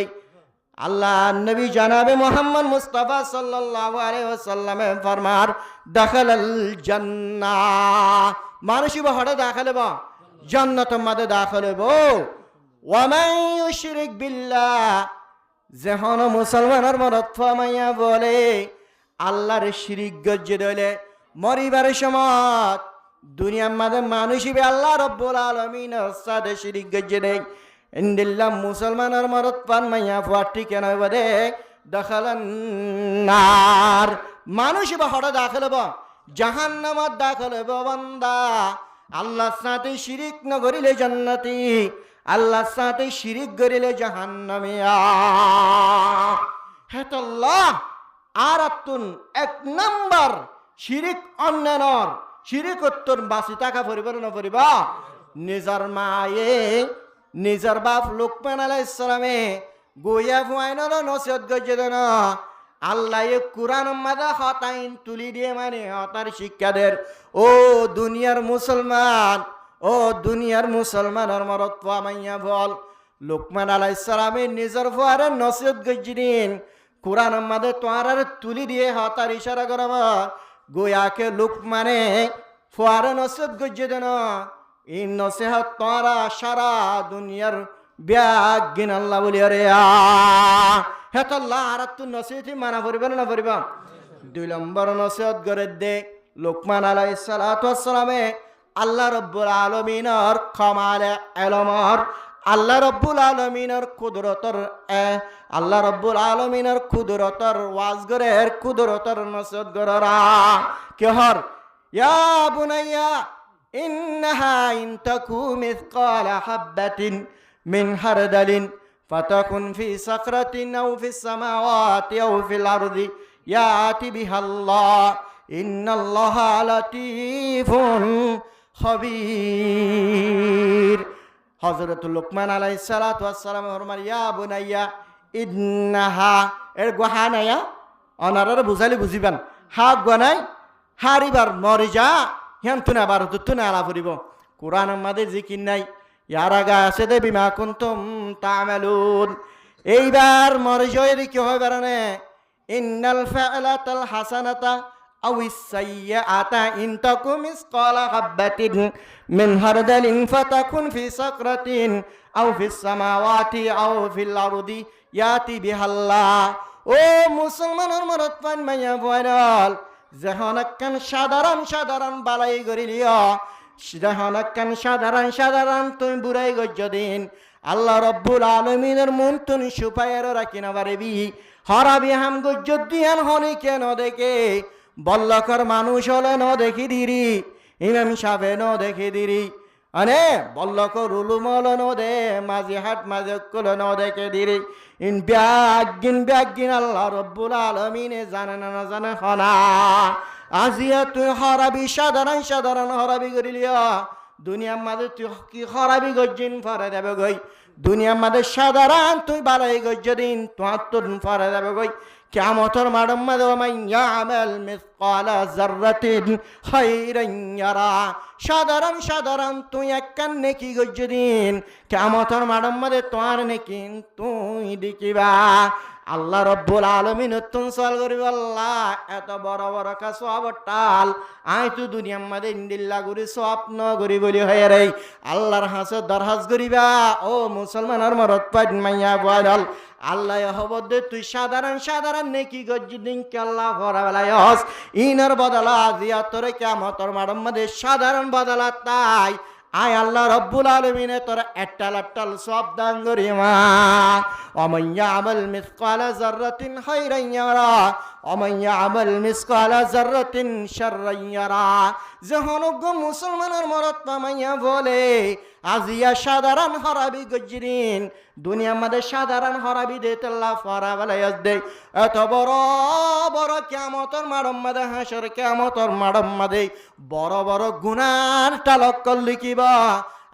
আল্লাহ নবী জনাবে মুহাম্মদ মুস্তাফা সাল্লাল্লাহু আলাইহি ওয়াসাল্লামে ফরমার দাখালাল জান্নাহ মানুষ বহড়ে দাখিল হবো জান্নাতের মধ্যে দাখিল হবো ওয়া মান ইউশরিক বিল্লাহ যেহন মুসলমানের মরদ ফামাইয়া বলে আল্লাহর শিরিক গজ্জে দইলে মরিবার সময় দুনিয়ার মধ্যে মানুষই আল্লাহ রব্বুল আলামিনের সাথে শিরিক গজ্জে দেয় ইন্দিল্লাহ মুসলমানের মরদ পান মাইয়া ফাটি কেন বলে দাখালান নার মানুষই বহড়ে দাখিল হবো জাহান্নামত দাখিল হবো বান্দা আল্লাহর সাথে শিরিক না করিলে জান্নাতি আল্লাহর সাথে শিরিক করিলে জাহান্নামিয়া হেতাল্লাহ আর আতুন এক নাম্বার শিরিক অন্যানর শিরিক উত্তর বাসি টাকা পরিবার না পরিবা নিজের মায়ে নিজের বাপ লুকমান আলাইহিস সালামে গোয়া ফুয়াইনর নসিহত গজে দেন আল্লাহ কুরআন মাদা হতাইন তুলি দিয়ে মানে হতার শিক্ষাদের ও দুনিয়ার মুসলমানের মরদ মাইয়া বল লুকমান আলাইহিস সালামে নিজের ফুয়ারে নসিহত গজে দিন কুরআন মাদে তোয়ার তুলি দিয়ে হতার ইশারা করব গোয়াকে লুকমানে ফুয়ারে নসিহত গজে দেন এই নসিহত তোরা সারা দুনিয়ার ব্যাগ গিন আল্লাহ বলি রে হেতাল্লাহ আর তুই নসিহত মানা পড়িব না পড়িব 2 নম্বর নসিহত করে দে লুকমান আলাইহিস সালাতু ওয়াস সালামে আল্লাহ রব্বুল আলামিনের কামালে ইলমর আল্লাহ রব্বুল আলামিনের কুদরতর ওয়াজ গরের কুদরতর নসিহত গররা কেহর ইয়া বুনাইয়া ইন্নাহা ইন তাকু মিসকালা হাববাতিন মিন হারদালিন ফাতাকুন ফি সাকরাতিন আও ফিস সামাওয়াতি আও ফিল আরদি ইয়াতি বিহাল্লাহ ইন্নাল্লাহা লাতীফুন খবীর হযরত লুকমান আলাইহিস সালাতু ওয়াস সালাম ফরমান ইয়া বুনাইয়া ইন্নাহা এর গোহানায়া অনারার বুঝালি বুঝিবান হা গনাই হারিবার মরি যা হিয়ান তুনা বার তুনা আলা পড়িব কোরআনের মধ্যে জিকির নাই ইয়ার আগা আছে দে বিমা কুনতুম তা'মালুন এইবার মরি জয়ের কি হয় বারনে ইন্নাল ফা'লাতাল হাসানাতা আও ইস-সাইয়্যাতা ইন তাকুম মিসকালা হাববাতিন মিন হারদালিন ফাতাকুন ফি সাকরাতিন আও ফিস সামাওয়াতি আও ফিল আরদি ইয়াতি বিহাল্লাহ ও মুসলমানের মরত পান মাইয়া বয়নাল যখন একখান সাধারণ বালাই করিলিও যখন একখান সাধারণ তুমি বুড়াই গজ্য দিন আল্লাহ রব্বুল আলমিনের মন তুমি সুপায়ের রাখি না পারবি হরাবি হাম গজ্য দিয়ান হনি কেন দেখে বল্লকর মানুষ হলে ন দেখি দিরি ইমাম সাহেব ন দেখি দিরি আনে বল্লকর উলুমল ন দে মাঝি হাট মাঝে কুল ন দেখে দিরি ইন ব্যাগিন আল্লাহ রব্বুল আলমিনে জানে না জানে হনা আজিয়া তুই হরাবি সাধারণ হরাবি করিলিয়া দুনিয়ার মাঝে তুই কি হরাবি গজ্জিন ফরে দেবে গই দুনিয়ার মাঝে সাধারণ তুই বালাই গজ্জ দিন তোমার তোর ফরে দেবে গই কিয়ামতের মাঠের মাঝে ওমান ইয়ামাল মিসকালা যাররাতিন খায়রান ইয়ারা সাধারণ তুই একখান নেকি গজ্জ দিন কিয়ামতের মাঠের মাঝে তোমার নেকি তুই দেখিবা আল্লাহ রব্বুল আলমিন তুন সওয়াল করিব আল্লাহ এত বড় বড় সওয়াবের টাল আই তো দুনিয়ার মাঝে ইন্দিল্লা করি স্বপ্ন করি বলি হয়ে রে আল্লাহর হাসে দরহাজ করিবা ও মুসলমানের মরত পাইন মাইয়া বয়াল আল্লাহ হবদে তুই সাধারণ নেকি গজ্জি দিন কে আল্লাহ ফরাবেলায় হস ইনার বদলা আজিয়া তোরে কিয়ামতের মাঠের মাঝে সাধারণ বদলা তাই আয় আল্লাহ রব্বুল আলমিনে তোরা একটাল সব দান করিমা ওমান ইয়ামাল মিসকালা যাররাতিন খায়রান ইয়ারা ওমান ইয়ামাল মিসকালা যাররাতিন শাররান ইয়ারা যখন মুসলমানের মরত পামাইয়া বলে আজিয়া সাধারণ হরাবি গজ্জিরিন দুনিয়ার মধ্যে সাধারণ হরাবি দিতে আল্লাহ ফরাবেলায় দে এত বড় কিয়ামতের মাঠের মধ্যে হাসর কিয়ামতের মাঠের মধ্যে বড় গুনার টালক করলি কিবা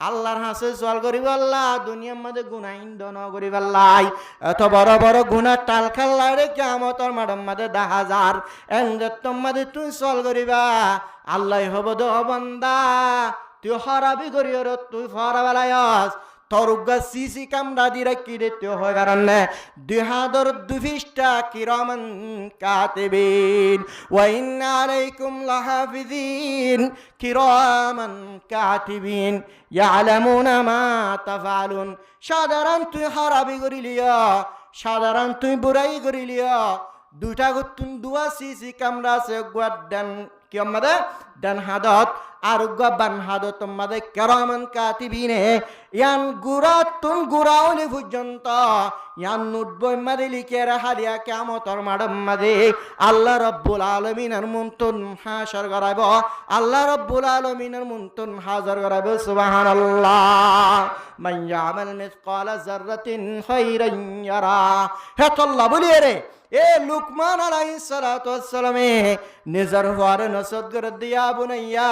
আল্লাহর হাসে সওয়াল করিব আল্লাহ দুনিয়ার মধ্যে গুনাহ ইন্ধন করিব আল্লাহ এত বড় গুনাহ টাল খাল্লাই রে কিয়ামতের মাঠের মধ্যে 10,000 এন্ডের মধ্যে তুই সওয়াল করিবা আল্লাহ হবো দো বান্দা তুই হরাবি করিও রে তুই ফরাবেলায়স তরুগা সিসি কামরা দি রাখি দিতে হয় কারণে 2,250 কিরামান কাতিবিন ওয়া ইন্না আলাইকুম লাহাফিজিন কিরামান কাতিবিন ইয়ালামুনা মা তাফআলুন সাধারণ তুই হারাবি করিলিয়া সাধারণ তুই বুড়াই করিলিয়া দুটা গুতুন দুয়া সিসি কামরা আছে গোয়াদান কি আমাদের ডান হাদত আর বান হাদত আমাদের কিরামান কাতিবিনে ইয়ান গুরাউলি পর্যন্ত ইয়ান নোটবই মাদে লিখে রাখা দিয়া কিয়ামতের মাঠের মাঝে আল্লাহ রব্বুল আলমিনের মুনতুন হাসর করাইব আল্লাহ রব্বুল আলমিনের মুনতুন হাজর করাইব সুবহানাল্লাহ মান ইয়ামাল মিসকালা যাররাতিন খায়রান ইয়ারা হে আল্লাহ বলিয়ে রে এ লুকমান আলাইহিস সালাতু ওয়াস সালামে নিজের হওয়ার নসদ করে দিয়া বুনাইয়া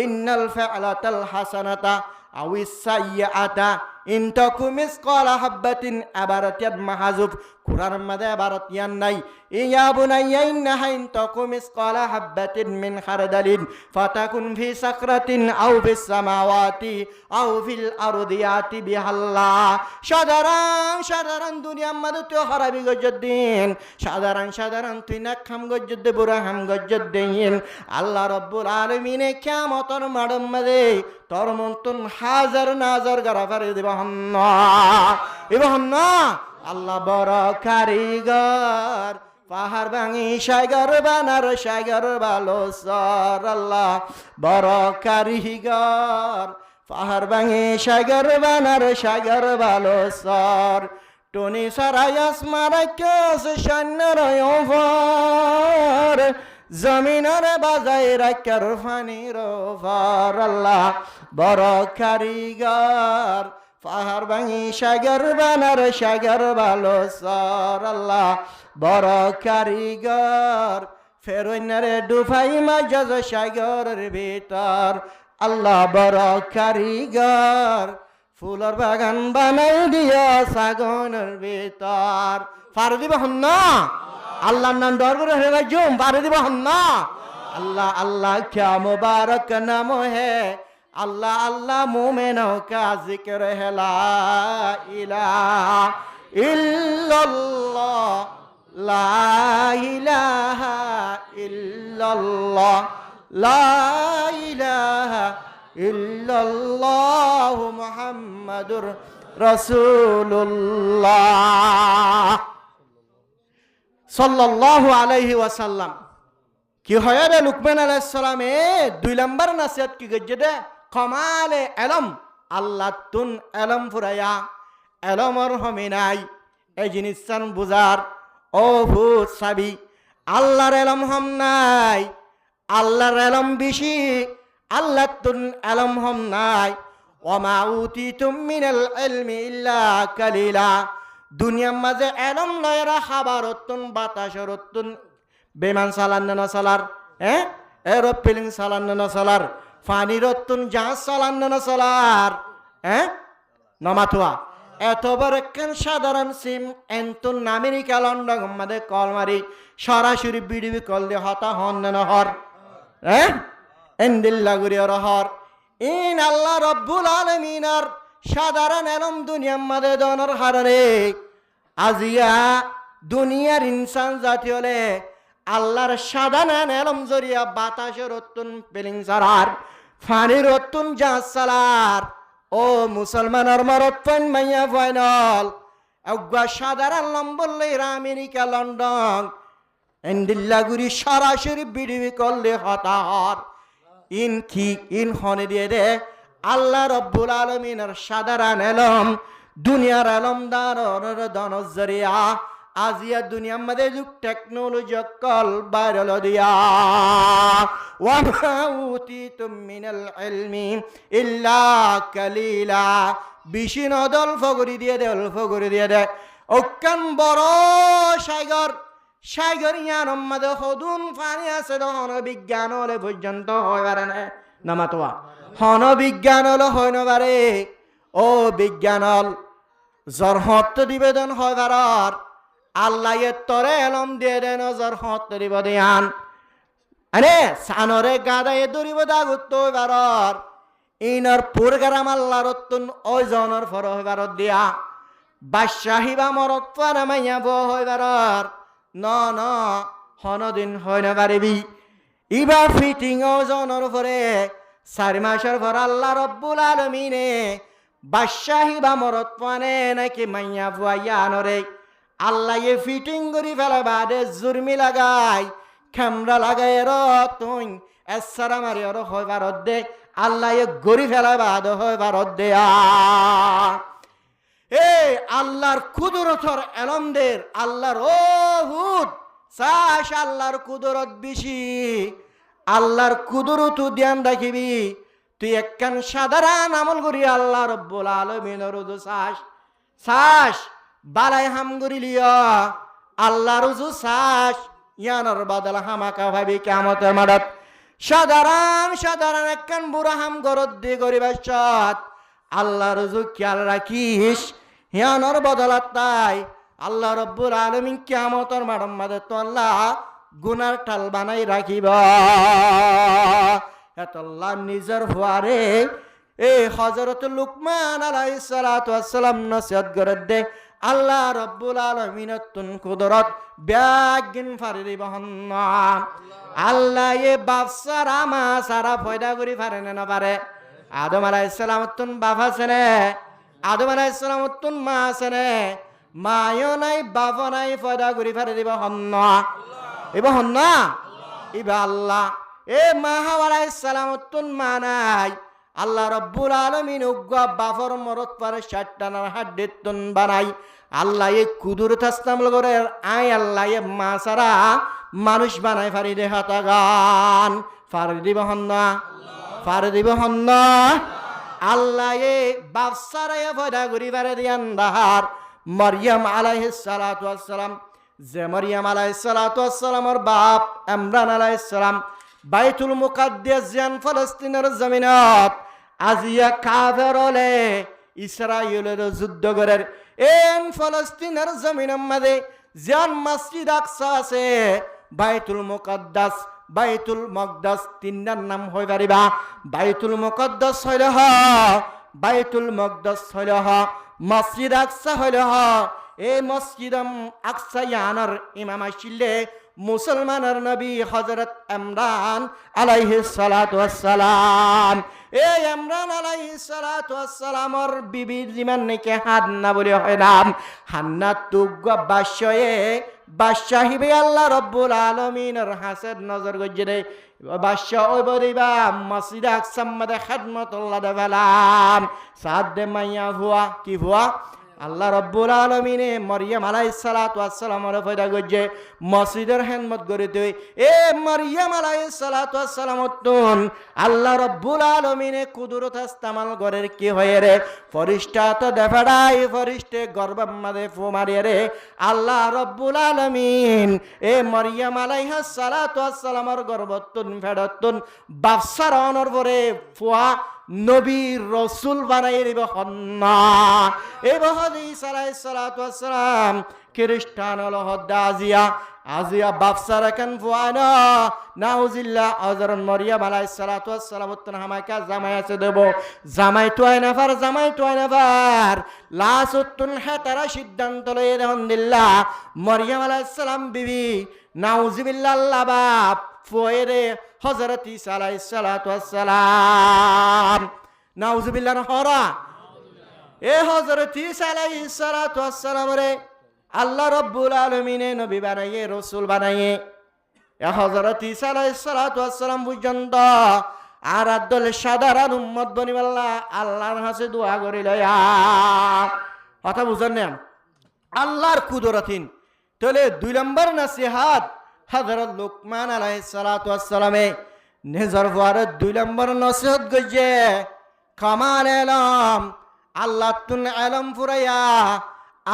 ইন্নাল ফা'লাতাল হাসানাতা আউিস সাইয়্যাতা ইন তাকু মিসকালা হাববাতিন আবারাতিয়াত মাহজুব কুরআন মধ্যে আবারাত ইয়ান নাই ইয়া বুনাইয়া ইন্নাহা ইন তাকু মিসকালা হাববাতিন মিন খারদালিন ফাতাকুন ফি সাকরাতিন আও ফিস সামাওয়াতি আও ফিল আরদি ইয়াতি বিহাল্লাহ সাধারণ দুনিয়ার মধ্যে তুই হারাবি গজ্জদ্দিন সাধারণ তুই না খাম গজ্জদ্দে বুড়া হাম গজ্জদ্দিন আল্লাহ রব্বুল আলামিনে কিয়ামতের মাঠের মধ্যে তোর মন্তন হাজার নাজার গারাফারে দিবাহন্ন আল্লাহ বড় কারিগর পাহাড় ভাঙি সাগর বানার সাগর ভালো সর আল্লাহ বড় কারিগর পাহাড় ভাঙি সাগর বানার সাগর ভালো সর টনি সারাই আসমারা কেস সৈন্যর জমিনের বাজায় রাখার ফানির ফার আল্লাহ বড় কারিগর পাহাড় ভাঙি সাগর বানার সাগর ভালো সর আল্লাহ বড় কারিগর ফেরোইনারে ডুফাই মাঝ সাগরের ভিতর আল্লাহ বড় কারিগর ফুলের বাগান বানাই দিয়া সাগনের ভিতর পার দিব না আল্লাহর নাম দর করে হে ভাই জুম পার দিব না আল্লাহ আল্লাহ क्या मुबारक नाम है अल्लाह अल्लाह मोमेनों का जिक्र है ला इलाहा इल्लल्लाह ला इलाहा इल्लल्लाह ला इलाहा इल्लल्लाह मुहम्मदुर रसूलुल्लाह সাল্লাল্লাহু আলাইহি ওয়াসাল্লাম কি হয় রে লুকমান আলাইহিস সালামে 2 নম্বর নসিহত কি গজে দে কমালে এলম আল্লাহ তুন এলম ফুরায়া এলমর হমিনাই এই জিনিসান বুজার ও ভূত সাবি আল্লাহর এলম হম নাই আল্লাহর এলম বেশি আল্লাহ তুন এলম হম নাই ওমা উতিতুম মিনাল ইলমি ইল্লা কালিলা দুনিয়ার মাঝে এলম লয়রা খাবারতুন বাতাসরতুন বেমান সালান না সালার এরোপ্লেন সালান না সালার ফানিরতুন জাহাজ সালান না সালার নমাতুয়া এত বড় একখান সাধারণ সিম এন্তুন আমেরিকা লন্ডন আমাদের কল মারি সরাসরি বিডিবি কল দিয়ে হতা হন না হর এন্দিল্লা গুরিয়র হর ইন আল্লাহ রব্বুল আলামিনার সাধারণ এলম দুনিয়ার মাঝে দনর হারে আজিয়া দুনিয়ার ইনসান জাতি হলে আল্লাহর সাধারণ এলম জরিয়া বাতাসের রত্তুন পেলিং সারার ফানির রত্তুন জাহাজ সালার ও মুসলমানের মরত্তন মাইয়া ফাইনাল অজ্ঞা সাধারণ লম্বলে আমেরিকা লন্ডন এন্দিল্লাগুড়ি সরাসরি বিডিবি করলে হতাহর ইন কি ইন হনে দিয়ে দে আল্লাহ রব্বুল আলমিনের সাধারণ এলম দুনিয়ার এলম দানের দনজরিয়া আজিয়া দুনিয়ার মধ্যে যুগ টেকনোলজি কল বাইরল দিয়া ওয়া উতিতুম মিনাল ইলমি ইল্লা কালিলা বেশি নদ অল্প করে দিয়ে দে ওকান বড় সাগর ইয়ার মধ্যে হদুন পানি আছে হন বিজ্ঞান হলে পর্যন্ত হয় পারে না নামাতোয়া হন বিজ্ঞান হলে হয় না পারে ও বিজ্ঞান হল জরহত নিবেদন হয় পারার আল্লাহ তরে এলম দিয়ে দেন জরহত দিব দিয়ান আরে সানরে গাদায় দরিব দাগুত বারর ইনর পুরগারাম আল্লাহর তুন ওই জনের ফর হইবার দিয়া বাদশাহী বা মরত পারে মাইয়া বো হইবার ন হনদিন হয় না পারিবি ইবার ফিটিং ও জনের ফরে 4 মাসের পর আল্লাহ রব্বুল আলামিনে বাদশাহী বা মরত পানে নাকি মাইয়া বুয়াইয়া আনরে আল্লাহ এ ফিটিং করি ফেলে বাদে জুরমি লাগাই ক্যামেরা লাগাই তুই এসারা মারি হয় ভারত দে আল্লাহ এ গড়ি ফেলা বাদ হয় ভারত দে আল্লাহর কুদরতর এলমদের আল্লাহর হুদ চাষ আল্লাহর কুদরত বেশি আল্লাহর কুদরত ধ্যান রাখিবি তুই একখান সাধারণ আমল করি আল্লাহ রব্বুল আলামিনের চাষ বালাই হাম করিলিয়া আল্লাহ রুজু চাষ ইয়ানোর বদল হামাকা ভাবি কিয়ামতের মাঠত সাধারণ একখান বুড়া হাম গরত দিয়ে গরিবের সাথ আল্লাহ রুজু খেয়াল রাখিস ইয়ানোর বদলত তাই আল্লাহ রব্বুল আলামিন কিয়ামতের মাঠের মধ্যে তো আল্লাহ গুনার টাল বানাই রাখিব এত আল্লাহ নিজের হুয়ারে হযরত লুকমান আলাইহিস সালাতু ওয়াস সালাম নসিহত করে দে আল্লাহ রব্বুল আলামিনের তুন কুদরত ব্যাগিন ফারি বহন্না আল্লাহ এ বাপসারা মা সারা ফয়দা করি ফারে না পারে আদম আলাইহিস সালাম তুন বাপ আছে নে আদম আলাইহিস সালাম তুন মা আছে নে মায়ও নাই বাপ নাই ফয়দা করি ফারে দিব হন্না হন্না ইবা আল্লাহ এ মা হাওয়া আলাইহিস সালাম তুন মা নাই আল্লাহ রব্বুল আলামিন উগ্গা বাফর মরত পারে 60টার হাড্ডি তুন বানাই আল্লাহ এ কুদরত ইসলাম করে আই আল্লাহ এ মা সারা মানুষ বানাই ফারি দে হাতা গান ফারি দিব হন্না আল্লাহ এ বাপ সারা এ ফয়দা করি পারে দিয়ান দাহার মরিয়ম আলাইহিস সালাতু ওয়াস সালাম যে মরিয়ম আলাইহিস সালাতু ওয়াস সালামের বাপ ইমরান আলাইহিস সালাম বাইতুল মুকাদ্দাস জান ফলস্তিনের জমিনত আজিয়া কাফের হলে ইসরায়েলের যুদ্ধ করে এন ফলস্তিনের জমিনের মধ্যে জান মসজিদ আকসা আছে বাইতুল মুকাদ্দাস তিনটার নাম হই পারিবা বাইতুল মুকাদ্দাস হইল বাইতুল মুকাদ্দাস হইল মসজিদ আকসা হইল এই মসজিদ আকসা ইয়ানার ইমাম আসিলে মুসলমানের নবী হযরত ইমরান আলাইহিস সালাতু ওয়াস সালাম এই ইমরান আলাইহিস সালাতু ওয়াস সালামর বিবির জিমান নাকি হান্না বলে হয় নাম হান্না তুগ বাদশাহে বাদশাহিবে আল্লাহ রব্বুল আলামিনের হাসের নজর গজরে বাদশাহ ওই বরিবা মসজিদ আকসার মধ্যে খিদমতুল্লাহ দেওয়ালাম সাদে মাইয়া হুয়া কি হুয়া আল্লাহ রব্বুল আলমিনে মরিয়ম আলাইহিস সালাতু ওয়াস সালামের পয়দা গজে মসজিদের খেদমত করিতে এ মরিয়ম আলাইহিস সালাতু ওয়াস সালামতুন আল্লাহ রব্বুল আলমিনে কুদরত ইস্তেমাল করের কি হয় রে ফরিস্তা তো দেফাড়াই ফরিস্তে গর্ভের মধ্যে ফু মারিয়ে রে আল্লাহ রব্বুল আলমিন এ মরিয়ম আলাইহিস সালাতু ওয়াস সালামের গর্ভতুন ফেডতুন বাদশার অনর পরে ফুয়া নবী রসুল বানাই দিব হন্না এই বহাদিস আলাইহিস সালাতু ওয়াস সালাম খ্রিস্টান হলো হদ্দা আজিয়া বাফসার এখন ফুয়ানা নাউজিল্লাহ হযরত মরিয়ম আলাইহিস সালাতু ওয়াস সালাম উত্তন হামাইকা জামাই আছে দেব জামাই তো আইনাফার লাসুতুন হাতারা সিদ্ধান্ত লয়ে আলহামদুলিল্লাহ মরিয়ম আলাইহিস সালাম বিবি নাউজিবিল্লাহ আল্লাহ বাপ ফুয়েরে হযরত ঈসা আলাইহিস সালাতু ওয়াস সালাম নাউজুবিল্লাহ হরা এ হযরত ঈসা আলাইহিস সালাতু ওয়াস সালাম রে আল্লাহ রাব্বুল আলামিনে নবী বানাইয়ে রাসূল বানাইয়ে এ হযরত ঈসা আলাইহিস সালাতু ওয়াস সালাম পর্যন্ত আর আদল সাধারণ উম্মত বনিবাল্লাহ আল্লাহর কাছে দোয়া করিলয়া কথা বুঝেন না আল্লাহর কুদরতিন তাহলে 2 নম্বর নসিহত হযরত লুকমান আলাইহিস সালাতু ওয়াস সালামে নিজের বারে 2 নম্বর নসিহত গজে কামাল এলম আল্লাহ তুন এলম ফুরাইয়া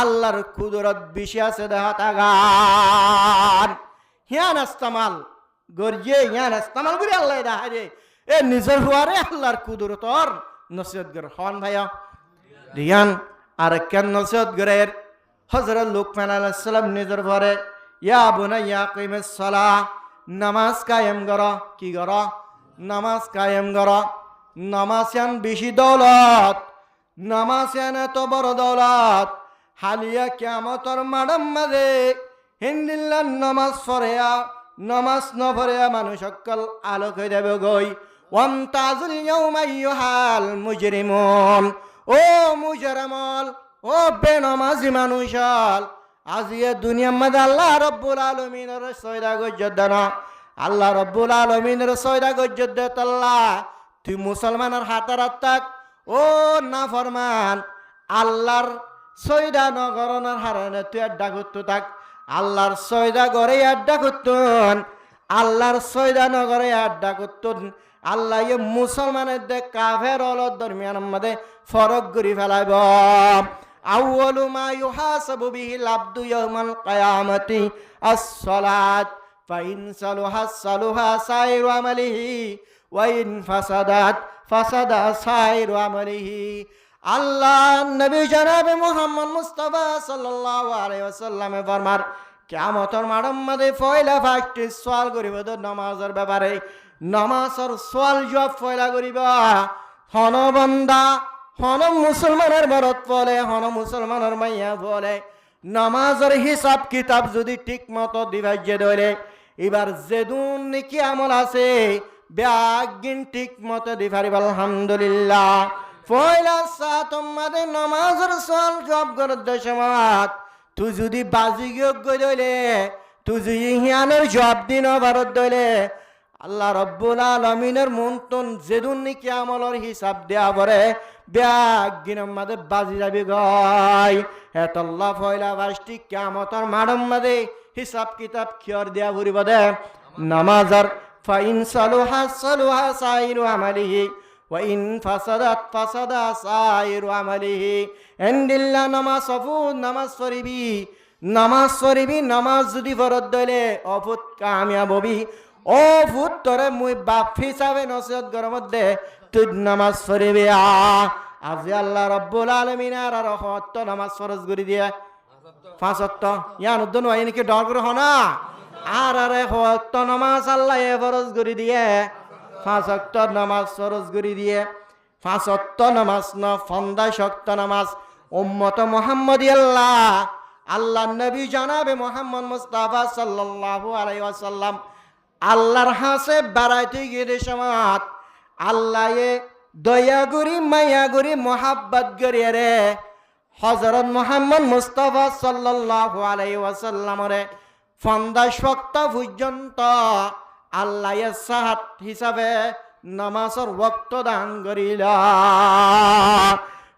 আল্লাহর কুদরত বেশি আছে দেখাতাগান হিয়ান ইস্তেমাল গরজে হিয়ান ইস্তেমাল করে আল্লাহ দেখারে এ নিজের বারে আল্লাহর কুদরতর নসিহত গর হন ভাইয়া রিয়ান আর কেন নসিহত গরের হযরত লুকমান আলাইহিস সালাম নিজের বারে ইয়া বুনাইয়া কিমিস সালাহ নামাজ কায়েম করা কি করা নামাজ কায়েম করা নামাজ ইয়ান বেশি দৌলত নামাজ ইয়ান এত বড় দৌলত হালিয়া কিয়ামতর মাডম মাঝে হিন্দিল্লাহ নামাজ পড়েয়া নামাজ ন পড়েয়া মানুষ সকল আলোক হয়ে যাবে গই ওয়ামতাজুল ইয়াউমা আইয়ুহাল মুজরিমুন ও মুজরামল ও বেনামাজি মানুষাল আজিয়ে দুনিয়ার মধ্যে আল্লাহ রব্বুল আলমিনের সয়দা গজ্জত না আল্লাহ রব্বুল আলমিনের সয়দা গজ্জত দে তাল্লাহ তুই মুসলমানের হাতার আত্মাক ও না ফরমান আল্লাহর সয়দা নগরনের হারানে তুই আড্ডা করতো থাক আল্লাহর সয়দা গড়ে আড্ডা করতুন আল্লাহর সয়দা নগরে আড্ডা করতুন আল্লাহ ইয়ে মুসলমানের দে কাফের অলর দরমিয়ানের মধ্যে ফরক করি ফেলাইব আউয়ালু মা ইউহাসাবু বিহিল আবদু ইয়াউমাল কিয়ামাতি আস-সালাত ফাইন সালুহা সালুহা সাইরু আমালিহি ওয়া ইন ফাসাদাত ফাসাদা সাইরু আমালিহি আল্লাহ নবী জনাবে মুহাম্মদ মুস্তাফা সাল্লাল্লাহু আলাইহি ওয়াসাল্লামে ফরমার কিয়ামতের মাঠের মধ্যে পয়লা ফার্স্ট সওয়াল করিব তো নামাজের ব্যাপারে নামাজের সওয়াল জবাব পয়লা করিব হন বান্দা হন মুসলমানের ভারত বলে হন মুসলমানের মাইয়া বলে নামাজের হিসাব কিতাব যদি ঠিক মতো দিবাইজে ধরে এবার যেদুন নাকি আমল আছে ব্যাগিন ঠিক মতো দিবারিব আলহামদুলিল্লাহ পয়লা সাতম মাদে নামাজের সওয়াল জবাব করার দশমাত তুই যদি বাজি গিয়ে দইলে তুই যদি হিয়ানের জবাব দিন ভারত দইলে আল্লাহ রব্বুল আলামিনের মন্তন যেদুন নাকি আমলের হিসাব দেয়া পরে ব্যাগিন মাদে বাজি যাবি গয় হেতল্লাহ পয়লা বাসটি কিয়ামতের মাঠের মাদে হিসাব কিতাব খিয়র দেয়া ঘুরিব দে নামাজের ফাইন সালুহা সালুহা সাইরু আমালিহি ওয়া ইন ফাসাদাত ফাসাদা সাইরু আমালিহি এন্ডিল্লা নামাজ অফুদ নামাজ পড়িবি নামাজ যদি ফরদ দইলে অফুত কামিয়াব হবি ও ফুট তোরে মুই বাপ হিসাবে নসিহত করার মধ্যে তুই নামাজ পড়িবি আজি আল্লাহ রব্বুল আলামিন আর হত নামাজ ফরজ করে দিয়ে 5 ওয়াক্ত ইয়ান উদ্দন হয় নাকি ডর করে হনা আর আরে হত নামাজ আল্লাহ ফরজ করে দিয়ে 5 ওয়াক্ত নামাজ ফরজ করে দিয়ে 5 ওয়াক্ত নামাজ না 50 ওয়াক্ত নামাজ উম্মত মুহাম্মদি আল্লাহ আল্লাহ নবী জনাবে মোহাম্মদ মুস্তাফা সাল্লাল্লাহু আলাইহি ওয়াসাল্লাম আল্লাহর হাসে বেড়াইতে গিয়ে সময় আল্লাহ দয়া করি মায়া করি মোহাব্বত করি রে হযরত মুহাম্মদ মুস্তাফা সাল্লাল্লাহু আলাইহি ওয়াসাল্লামরে 50 ওয়াক্ত পর্যন্ত আল্লাহ সাহাত হিসাবে নামাজের ওয়াক্ত দান করিল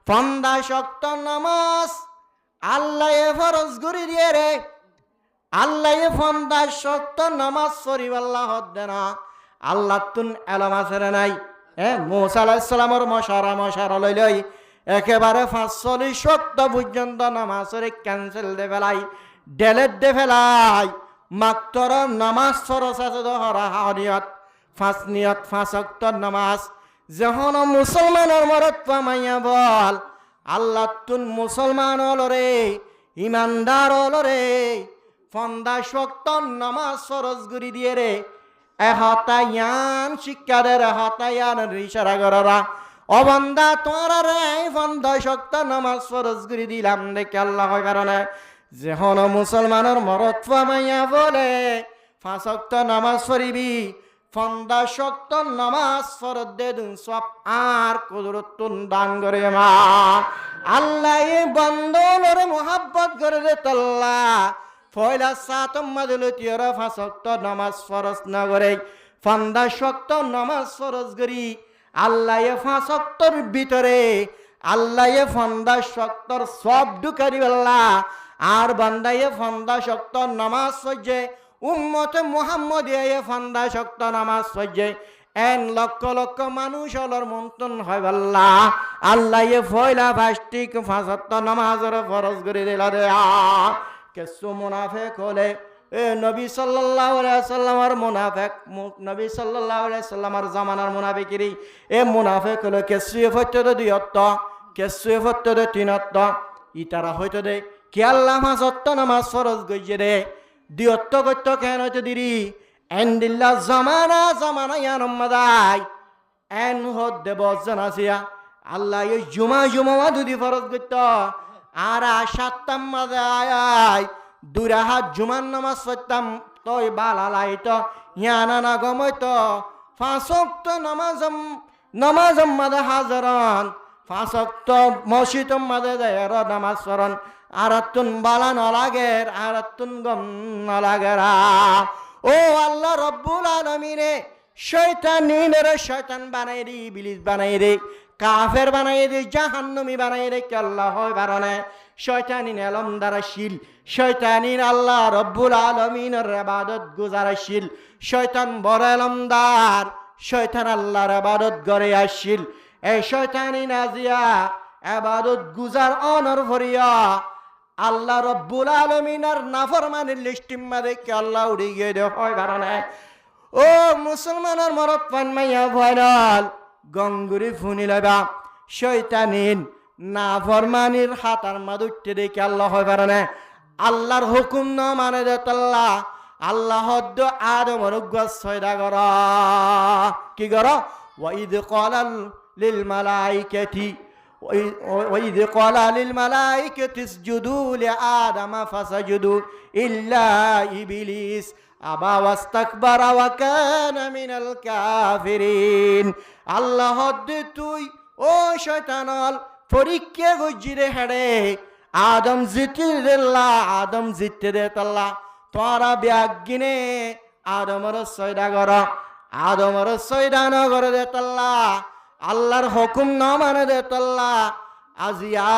50 ওয়াক্ত নামাজ আল্লাহ ফরজ করে দিয়ে রে আল্লাহ 50 ওয়াক্ত নামাজ পড়িব আল্লাহ হদ্দে না আল্লাহ তুন এলাম আছে নাই মুসা আলাইহিস সালামের মশারা লইলই একেবারে 45 ওয়াক্ত পর্যন্ত নামাজের ক্যান্সেল দে ফেলাই ডেলেট দে ফেলাই মাত্র নামাজ ফরজ আছে দহরা হানিয়ত 5 ওয়াক্ত নামাজ যখন মুসলমানের মরত পামাইয়া বল আল্লাহ তুন মুসলমান হল রে ইমানদার হল রে 50 ওয়াক্ত নামাজ ফরজ করে দিয়ে রে এহতায়ান শিক্ষা দে এহতায়ান ইশারা করা অবন্দা তোরা রে 50 ওয়াক্ত নামাজ ফরজ করে দিলাম দেখে আল্লাহ কারণে যখন মুসলমানের মরত পামাইয়া বলে 5 ওয়াক্ত নামাজ পড়িবি 50 ওয়াক্ত নামাজ ফরজ দে দুন সব আর কুদরতুন দান করে মা আল্লাহ বন্দরে মোহাব্বত করে দে তাল্লা ফয়লা সাতম মাদলতিয়রা 5 ওয়াক্ত নামাজ ফরজ না করে 50 ওয়াক্ত নামাজ ফরজ করি আল্লাহ 5 ওয়াক্তর ভিতরে আল্লাহ 50 ওয়াক্তর সব ঢুকারি আল্লাহ আর বান্দায়ে 50 ওয়াক্ত নামাজ পড়ে উম্মতে মুহাম্মদিয়ে 50 ওয়াক্ত নামাজ পড়ে এন লক্ষ লক্ষ মানুষ হলর মন্তন হয় আল্লাহ আল্লাহ ফয়লা ফাস্টিক 5 ওয়াক্ত নামাজের ফরজ করে দিলা রে কিছু মুনাফিক হলে নবী সাল্লাল্লাহু আলাইহি সাল্লামের মুনাফিক নবী সাল্লাল্লাহু আলাইহি সাল্লামের জামানার মুনাফিকরি মুনাফিক হলো কিছু ফত্য দুইত্ব কিছু ফত্য তিনত্ব ইতারা হইতো দে কি আল্লাহ 5 ওয়াক্ত নামাজ ফরজ গইছে রে দুইত্ব কত্য কেন হইতো দিরি এন্দিল্লা জামানা ইয়ানমাদাই এন হদ দেব জানাসিয়া আল্লাহ এই জুমা দুদি ফরজ গইত আর 7টাম মাদাই দুরাহাত জুমার নামাজ পড়তাম তোই বালালাইতো ইয়ানা না গমইতো 5 ওয়াক্ত নামাজম মাদে হাজারান 5 ওয়াক্ত মসজিদম মাদে দেয়ার নামাজ পড়ন আরাতুন বালা নলাগের আরাতুন গম নলাগেরা ও আল্লাহ রব্বুল আলামিনে শয়তান বানাই রে ইবলিস বানাই রে কাফের বানাই রে জাহান্নামী বানাই রে কে আল্লাহ হয় বারনে শয়তানিন এলম দ্বারাশীল শয়তানিন আল্লাহ রব্বুল আলামিনের ইবাদত গুজারশীল শয়তান বড় এলমদার শয়তান আল্লাহর ইবাদত করে আসিল এই শয়তানি নাজিয়া ইবাদত গুজার অনর ভরিয়া আল্লাহ রব্বুল আলামিনের নাফরমানির লিস্টিম মাদে কে আল্লাহ উড়ি গিয়ে দে হয় কারণে ও মুসলমানের মরত পান মাইয়া ভয়নাল গঙ্গুরি ফুনি লবা শয়তানিন নাফরমানির হাতার মাদুট্টে দেখে আল্লাহ হয় কারণে আল্লাহর হুকুম না মানে দে তাল্লা আল্লাহ হদ্দ আদম অনুগ্রহ সয়দা কর কি কর ওয়াইদ ক্বালাল লিল মালাইকাতি وإذ قال للملائكة اسجدوا لآدم فسجدوا إلا إبليس أبى واستكبر وكان من الكافرين الله তুই ও শয়তানল পরীক্ষা গজিরে হেড়ে আদম জিতে দে তাল্লা তোরা ব্যাগিনে আদমর সয়দা কর আদমর সয়দা ন করে দে তাল্লা আল্লাহর হুকুম না মানে দে তাল্লা আজিয়া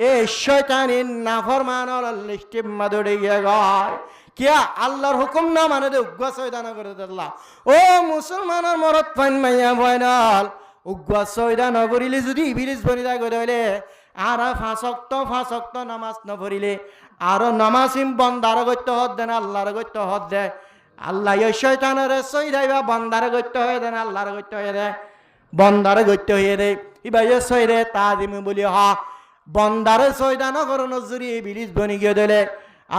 এ শয়তানিন নাফরমানর লিস্টিম মাদুড়ে গিয়ে গয় কিয়া আল্লাহর হুকুম না মানে দে উগ্র শয়তান করে দে তাল্লা ও মুসলমানের মরত পান মাইয়া বয়নাল উগ্র শয়তান করিলে যদি ইবলিস বনিদা করে হইলে আর 5 ওয়াক্ত নামাজ না পড়িলে আর নামাজিম বন্দার গত্য হদ দেন আল্লাহর গত্য হদ দে আল্লাহ এই শয়তানের সইদাইবা বন্দার গত্য হয়ে দেন আল্লাহর গত্য হয়ে দে বন্দার গত্য হয়ে রে ইবাইয়ে সইরে তাজিম বলি হ বন্দার সয়দা নগর নজরি ইবলিস বনি গিয়ে দিলে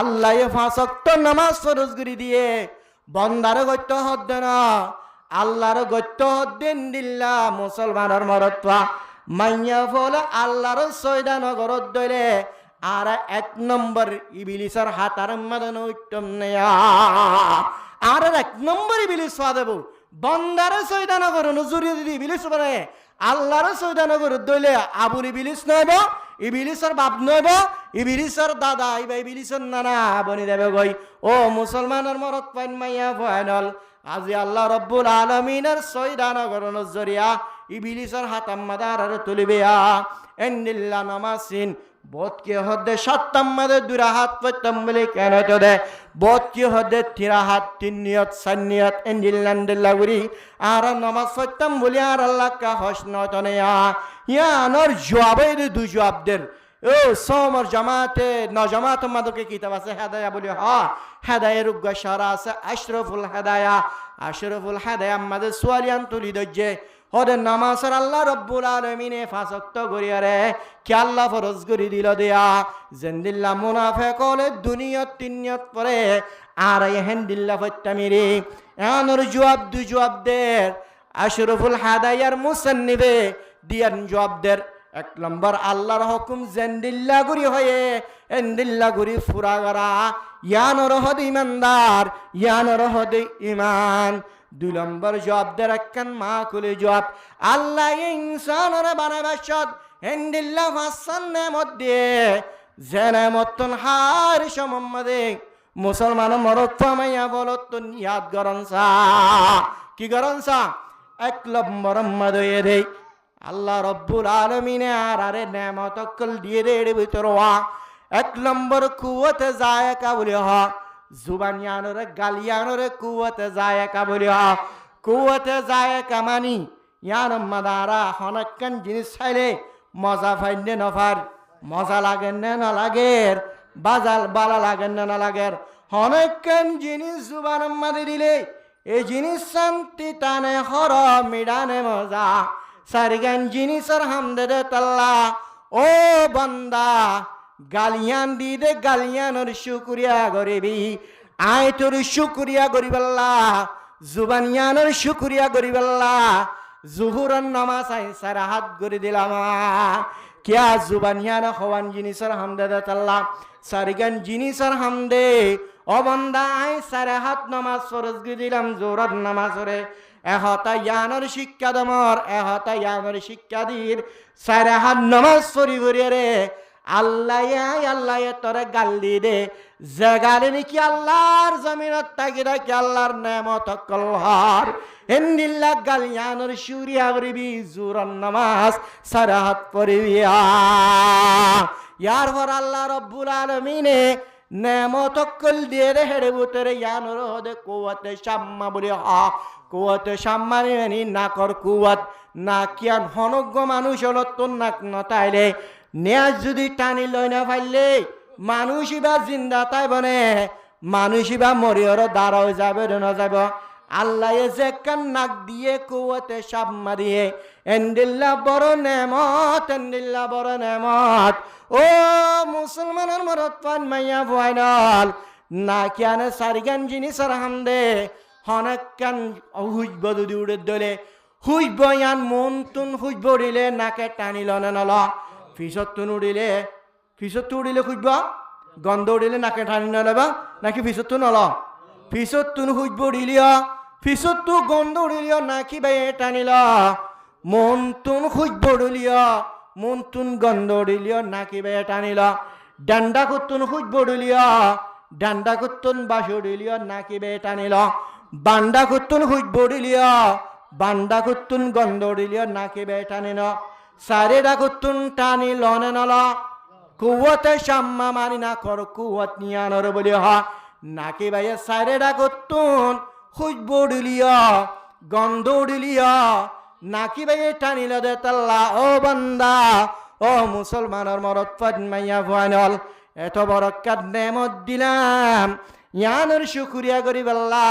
আল্লাহ 5 ওয়াক্ত নামাজ ফরজ করে দিয়ে বন্দার গত্য হদ দেন আল্লাহর গত্য হদ দেন দিল্লা মুসলমানের মরতবা মাইয়া ফল আল্লাহর সয়দা নগরত দইলে আর 1 নম্বর ইবলিসের হাতার মাদন উত্তম নেয়া আর 1 নম্বর ইবলিস ওয়া দেব বন্দারে সৈদান করুন জুরি যদি ইবলিস বলে আল্লাহর সৈদান করুন দইলে আবুর ইবলিস নয়ব ইবলিসের বাপ নয়ব ইবলিসের দাদা ইবলিসের নানা বনি দেবে গই ও মুসলমানের মরত পাইন মাইয়া ফাইনাল আজি আল্লাহ রব্বুল আলামিনের সৈদান করুন জরিয়া ইবলিসের হাতাম মাদার তুলিবেয়া এন্দিল্লা নামাসিন বোধ কি হদে সত্তম মদে দুরা হাত পত্তম বলে কেন তো দে বোধ কি হদে তিরা হাত তিন নিয়ত সান্নিয়ত এন্দিল্লান্দিল্লা গুরি আর নামাজ সত্তম বলি আর আল্লাহ কা হসন তনেয়া ইয়ানোর জবাবে দু জবাবদের ও সোমর জামাতে ন জামাত মাদকে কিতাব আছে হেদায়া বলি হা হেদায়ের উগ্গা সারা আছে আশরাফুল হেদায়া আমাদের সোয়ালিয়ান তুলি দজ্জে হদে নামাজের আল্লাহ রব্বুল আলামিনে ফাসক্ত করিয়ারে কি আল্লাহ ফরজ করি দিল দেয়া জেন্দিল্লা মুনাফিক হলে দুনিয়ত তিনিয়ত পরে আর হেন্দিল্লা ফত্তামিরি এনর জবাব দু জবাবদের আশরাফুল হাদায়ার মুসান্নিবে দিয়ান জবাবদের 1 নম্বর আল্লাহর হুকুম জেন্দিল্লা গুরি হয়ে এন্দিল্লা গুরি ফুরাগরা ইয়ানর হদ ইমানদার ইয়ানর হদ ইমান 2 নম্বর জবাবদের একখান মা কুলি জবাব আল্লাহ ইনসানের বানাবাসত এন্দিল্লা ফাসান্নে মধ্যে জেনে মতন হার সমম্মদে মুসলমান মরত ফামাইয়া বলত নিয়াদ গরনসা কি গরনসা 1 নম্বর মদয়ে রে আল্লাহ রব্বুল আলামিনে আরে নেমত কল দিয়ে দে এর ভিতর 1 নম্বর কুওয়াতে যায় কা বলি হ জুবানিয়ানরে গালিয়ানরে কুওয়াতে যায় কা বলি হ কুওয়াতে যায় কামানি ইয়ান মাদারা হনকান জিনিস চাইলে মজা ফাইনে নফার মজা লাগে না লাগে বাজাল বালা লাগে না লাগে হনকান জিনিস জুবান মাদি দিলে এই জিনিস শান্তি টানে হর মিডানে মজা সারিগান জিনিসের হামদে দে তাল্লা ও বান্দা গালিয়ান দি দে গালিয়ানোর শুকরিয়া গরিবি আয় তোর শুকরিয়া গরিবাল্লা জুবানিয়ানোর শুকরিয়া গরিবাল্লা জুহুরন নামাজ আই সারা হাত গরি দিলাম কিয়া জুবানিয়ান হওয়ান জিনিসের হামদে দে তাল্লা সারিগান জিনিসের হামদে ও বান্দা আই সারা হাত নামাজ ফরজ গরি দিলাম জোরত নামাজ রে এহতা ইয়ানোর শিক্ষা দমর এহতা ইয়ানোর শিক্ষা দির সারা হাত নামাজ পড়ি করিয়া রে আল্লাহ তোরে গালি দে জাগালে নাকি আল্লাহর জমিনত তাকিরা কি আল্লাহর নেমত কলহার এন্দিল্লা গালিয়ানোর সুরিয়া বরিবি জুরন নামাজ সারা হাত পড়িবিয়া ইয়ার পর আল্লাহ রব্বুল আলামিনে নেমত কল দিয়ে রে হেড়ে বুতরে ইয়ানোর হদে কুওয়াতে শাম্মা বলি হা কুয়াতে সাম্মানি না কর কুয়াত না কিয়ান হনজ্ঞ মানুষ হল তোর নাক নতাইলে নেয়াজ যদি টানি লই না ফাইলে মানুষই বা জিন্দা তাই বনে মানুষই বা মরিয়র দাঁড়াও যাবে না যাব আল্লাহ যে কান নাক দিয়ে কুয়াতে সাপ মারিয়ে এন্দিল্লা বড় নেমত ও মুসলমানের মরত পান মাইয়া ফাইনাল না কিয়ানে সারিগান জিনিসের হামদে হনকান হুইব যদি উড়ে দলে হুইব ইয়ান মন তুন হুইব উড়িলে নাকে টানিল নল ফিসতুন উড়িলে হুইব গন্ধ উড়িলে নাকে টানি নলবা নাকি ফিসতুন নল ফিসতুন হুইব উড়িলিয়া ফিসতু গন্ধ উড়িলিয়া নাকি বাই টানিল মন তুন হুইব উড়িলিয়া মন তুন গন্ধ উড়িলিয়া নাকি বাই টানিল ডান্ডা কুতুন হুইব উড়িলিয়া ডান্ডা কুতুন বাস উড়িলিয়া নাকি বাই টানিল বান্ডা কুতুন হুইব উড়িলিয়া বান্ডা কুতুন গন্ধ উড়িলিয়া নাকি বাই টানিল সারেডা কুতুন টানি লনে নল কুয়াতে শাম্মা মারি না কর কুয়াত নিয়ানোর বলি হ নাকি ভাইয়া সারেডা কুতুন হুইব উড়িলিয়া গন্ধ উড়িলিয়া নাকি ভাইয়া টানিল দে তাল্লা ও বান্দা ও মুসলমানের মরত ফাইয়া ফাইনাল এত বড় নেমত দিলাম ইয়ানোর শুকরিয়া করি বল্লা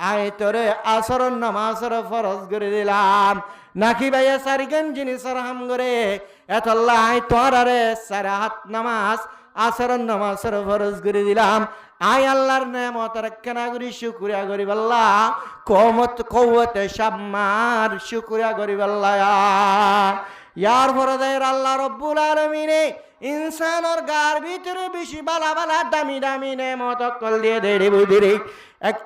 আয় তোরে আসরন নামাজের ফরজ করে দিলাম নাকি ভাইয়া সারিগান জিনিসের হাম করে এতল্লা আয় তোর আরে সারা হাত নামাজ আসরন নামাজের ফরজ করে দিলাম আয় আল্লাহর নেমতের কেনা করি শুকরিয়া করি বল্লা কৌতে শাম্মার শুকরিয়া করি বল্লা ইয়ার পরে দেয় আল্লাহ রব্বুল আলামিনে ইনসানের গার ভিতরে বেশি বালা বালা দামি দামি নেমত কল দিয়ে দেড়ে বুঝিরে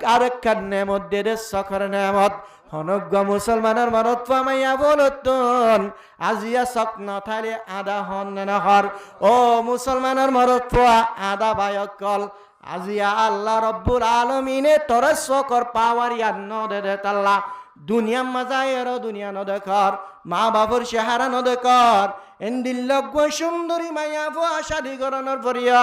আরেকখান নেমত দিয়ে সখর নেমত হনজ্ঞ মুসলমানের মানত পামাইয়া বলতন আজিয়া চক নথালে আদা হন নহর ও মুসলমানের মানত পোয়া আদা বায়কল আজিয়া আল্লাহ রব্বুল আলামিনে তোর চকর পাওয়ার ইয়ার নদে তাল্লা দুনিয়া মাজায়ের দুনিয়া নদেকর মা বাবুর চেহারা নদেকর এন্দিল্লগ সুন্দরী মাইয়া ভুয়া শাদি করানোর পরিয়া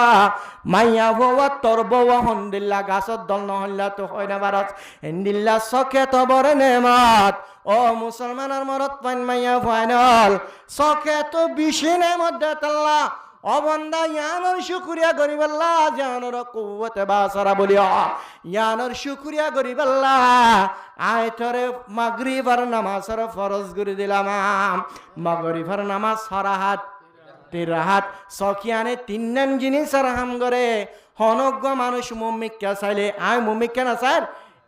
মাইয়া ভুয়া তোর বউয়া হন্দিল্লা গাছত দল নহল্লা তো হয় না ভারত এন্দিল্লা চকে তো বড় নেমত ও মুসলমানের মরত পাইন মাইয়া ফাইনাল চকে তো বেশি নেমত দেতাল্লা অবন্দা ইয়ানোর শুকুরিয়া গরিবাল্লাহ জানোর কুওয়াতে বাসারা বলিয়া ইয়ানোর শুকুরিয়া গরিবাল্লাহ আয়তরে মাগরিবার নামাজের ফরজ করে দিলাম মাগরিবার নামাজ সরাহাত তিরাহাত সকিয়ানে তিননান জিনিসের হাম করে হনজ্ঞ মানুষ মুমিককে চাইলে আয় মুমিককে না স্যার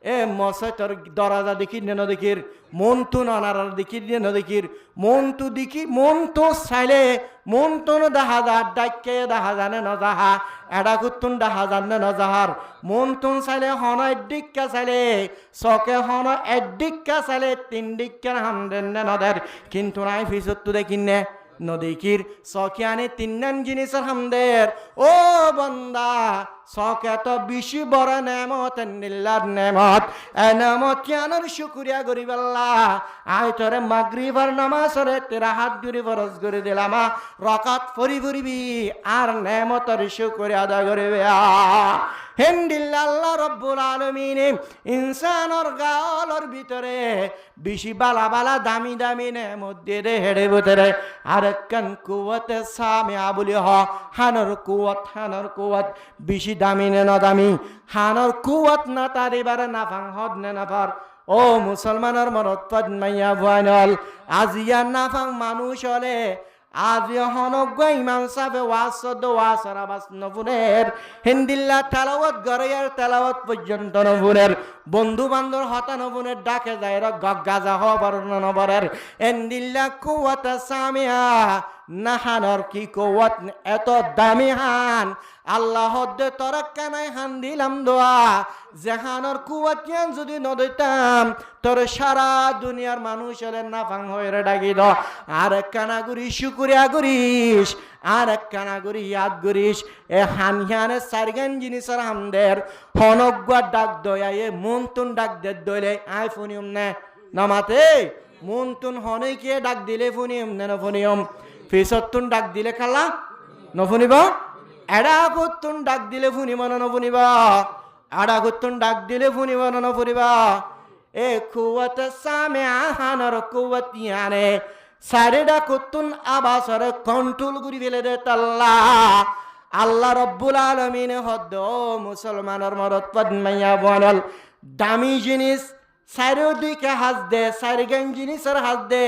এ মসজিদের দরজা দেখি নেন দেখির মন তু নানার দেখি নেন দেখির মন তু দেখি মন তো চাইলে মন তো দেখা যা ডাইকে দেখা জানে না যাহা এডা কুতুন দেখা জানে না যাহার মন তুন চাইলে হন এডিকা চাইলে চকে হন এডিকা চাইলে তিন দিকের হামদেন নে নদের কিন্তু নাই ফিসত তো দেখিন নে নদীকির চকিয়ানে তিননান জিনিসের হামদের ও বন্দা চকে তো বেশি বড় নেমত নিল্লার নেমত এ নেমত ইয়ানোর শুকুরিয়া গরিবাল্লাহ আয় তোরে মাগরিবার নামাজরে তেরা হাত জুড়ি ফরজ করে দিলাম রকাত ফরি ফরিবি আর নেমতের শুকুরিয়া আদা করবে হেন্দিল্লা আল্লাহ রব্বুল আলামিন ইনসানের গালর ভিতরে বেশি বালা বালা দামি দামি নেমত দিয়ে দে হেড়ে ভিতরে আরেকখান কুওয়াতে সামিয়া বলি হানর কুওয়াত বেশি দামি নে না দামি হানর কুওয়াত না তার এবারে নাফাং হদ নে নাফার ও মুসলমানের মরত পদ মাইয়া ভাইনল আজিয়া নাফাং মানুষ হলে আজ হনজ্ঞ ইমাম সাহেব ওয়াসরা বাস নফুনের হিন্দিল্লা তেলাওয়াত গড়াইয়ার তেলাওয়াত পর্যন্ত নফুনের বন্ধু বান্ধব হতা নফুনের ডাকে যায় গাজা হবার নবরের এন্দিল্লা কুওয়াত সামিয়া নাহানর কি কুওয়াত এত দামি হান আল্লাহ দে তোরা কানাই হান দিলাম দোয়া জাহানর কুওয়াত যদি নদইতাম তোর সারা দুনিয়ার মানুষের নাফাং হয়ে ডাকি দ আর কানাগুরি শুকুরিয়া করিস আর কানাগুরি ইয়াদ করিস এ হানহিয়ানে সারগান জিনিসের হামদের হনজ্ঞ ডাক দয়া এ মন তুন ডাক দে দইলে আয় ফুনিয়ম নে নামাতে মন তুন হনে কে ডাক দিলে ফুনিয়ম নে নফুনিয়ম ফিসতুন ডাক দিলে খালা নফুনিব এডা কুতুন ডাক দিলে ফুনিব না নফুনিবা আডা কুতুন ডাক দিলে ফুনিব না নফুনিবা এ কুওয়াত সামিয়া হানর কুওয়াত ইয়ানে সারেডা কুতুন আবাসর কন্ট্রোল করি ফেলে দে তাল্লা আল্লাহ রব্বুল আলামিন হদ্দ মুসলমানের মরদ পদ্মাইয়া বনল দামি জিনিস চারিদিকে হাত দে চারিগান জিনিসের হাত দে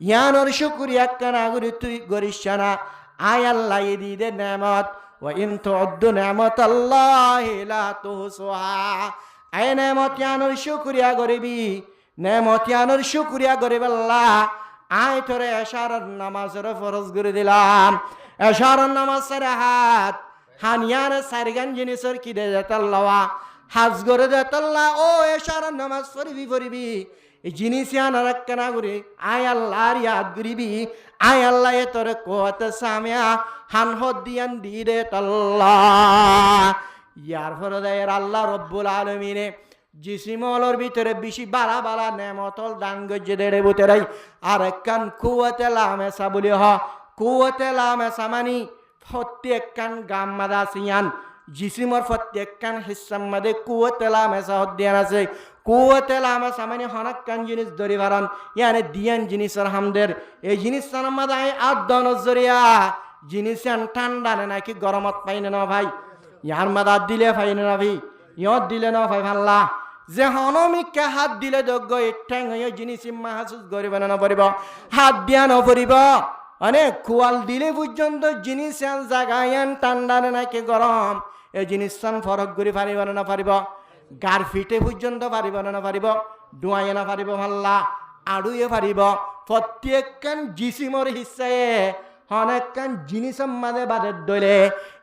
ইয়ানোর শুকুরিয়া কানা করি তুই করিস না আয় আল্লাহ দি দে নেমত ওয়া ইন তুদ্দু নি'মাতাল্লাহি লা তুহসুহা আয় নেমত ইয়ানোর শুকুরিয়া করিবি নেমত ইয়ানোর শুকুরিয়া করিব আল্লাহ আয় তোরে এশারার নামাজের ফরজ করে দিলাম এশারার নামাজ সারা হাত হানিয়ার সারগান জিনিসের কি দে যেতাল্লাহ হাজ করে যেতাল্লাহ ও এশারার নামাজ পড়িবি এই জিনিস ইয়ানার কেনা করি আয় আল্লাহর ইয়াদ করিবি আয় আল্লাহ এ তোরে কুওয়াত সামিয়া হান হদ দিয়ান দি দে তাল্লাহ ইয়ার পরে দেয় আল্লাহ রব্বুল আলামিনে জিসিমলর ভিতরে বেশি বালা বালা নেমতল দান গজ্জে দেড়ে ভিতরে আর একখান কুওয়াতে লামেসা বলি কুওয়াতে লামেসা মানি প্রত্যেকখান গাম মাদা সিয়ান জিসিমর প্রত্যেকখান হিসাম মাদে কুওয়াতে লামেসা হদ্দিয়ান আছে কুওয়াতে লামেসা মানে হনাক্কান জিনিস দরি বারান ইয়ানে দিয়ান জিনিসের হামদের এই জিনিস মাদায় আদন জরিয়া জিনিস ঠান্ডা নাকি গরমত পাইনে না ভাই ইয়ার মাদা দিলে পাইনে না ভাই ইয়ত দিলে না ভাই ভাল্লা যে হনমিককে হাত দিলে যোগ্য ঠেং হয়ে জিনিস মাহাসুস করিব না পারিব হাত দিয়া নপরিব মানে খোয়াল দিলে পর্যন্ত জিনিস জাগায়ান ঠান্ডা নাকি গরম এই জিনিস ফরক করে পারিব না পারিব গার ফিটে পর্যন্ত পারিব না পারিব ডুয়াইয়ে না পারিব ভাল্লা আড়ুয়ে পারিব প্রত্যেকখান জিসিমর হিসায়ে অনেকখান জিনিসের মাঝে বাদে দইলে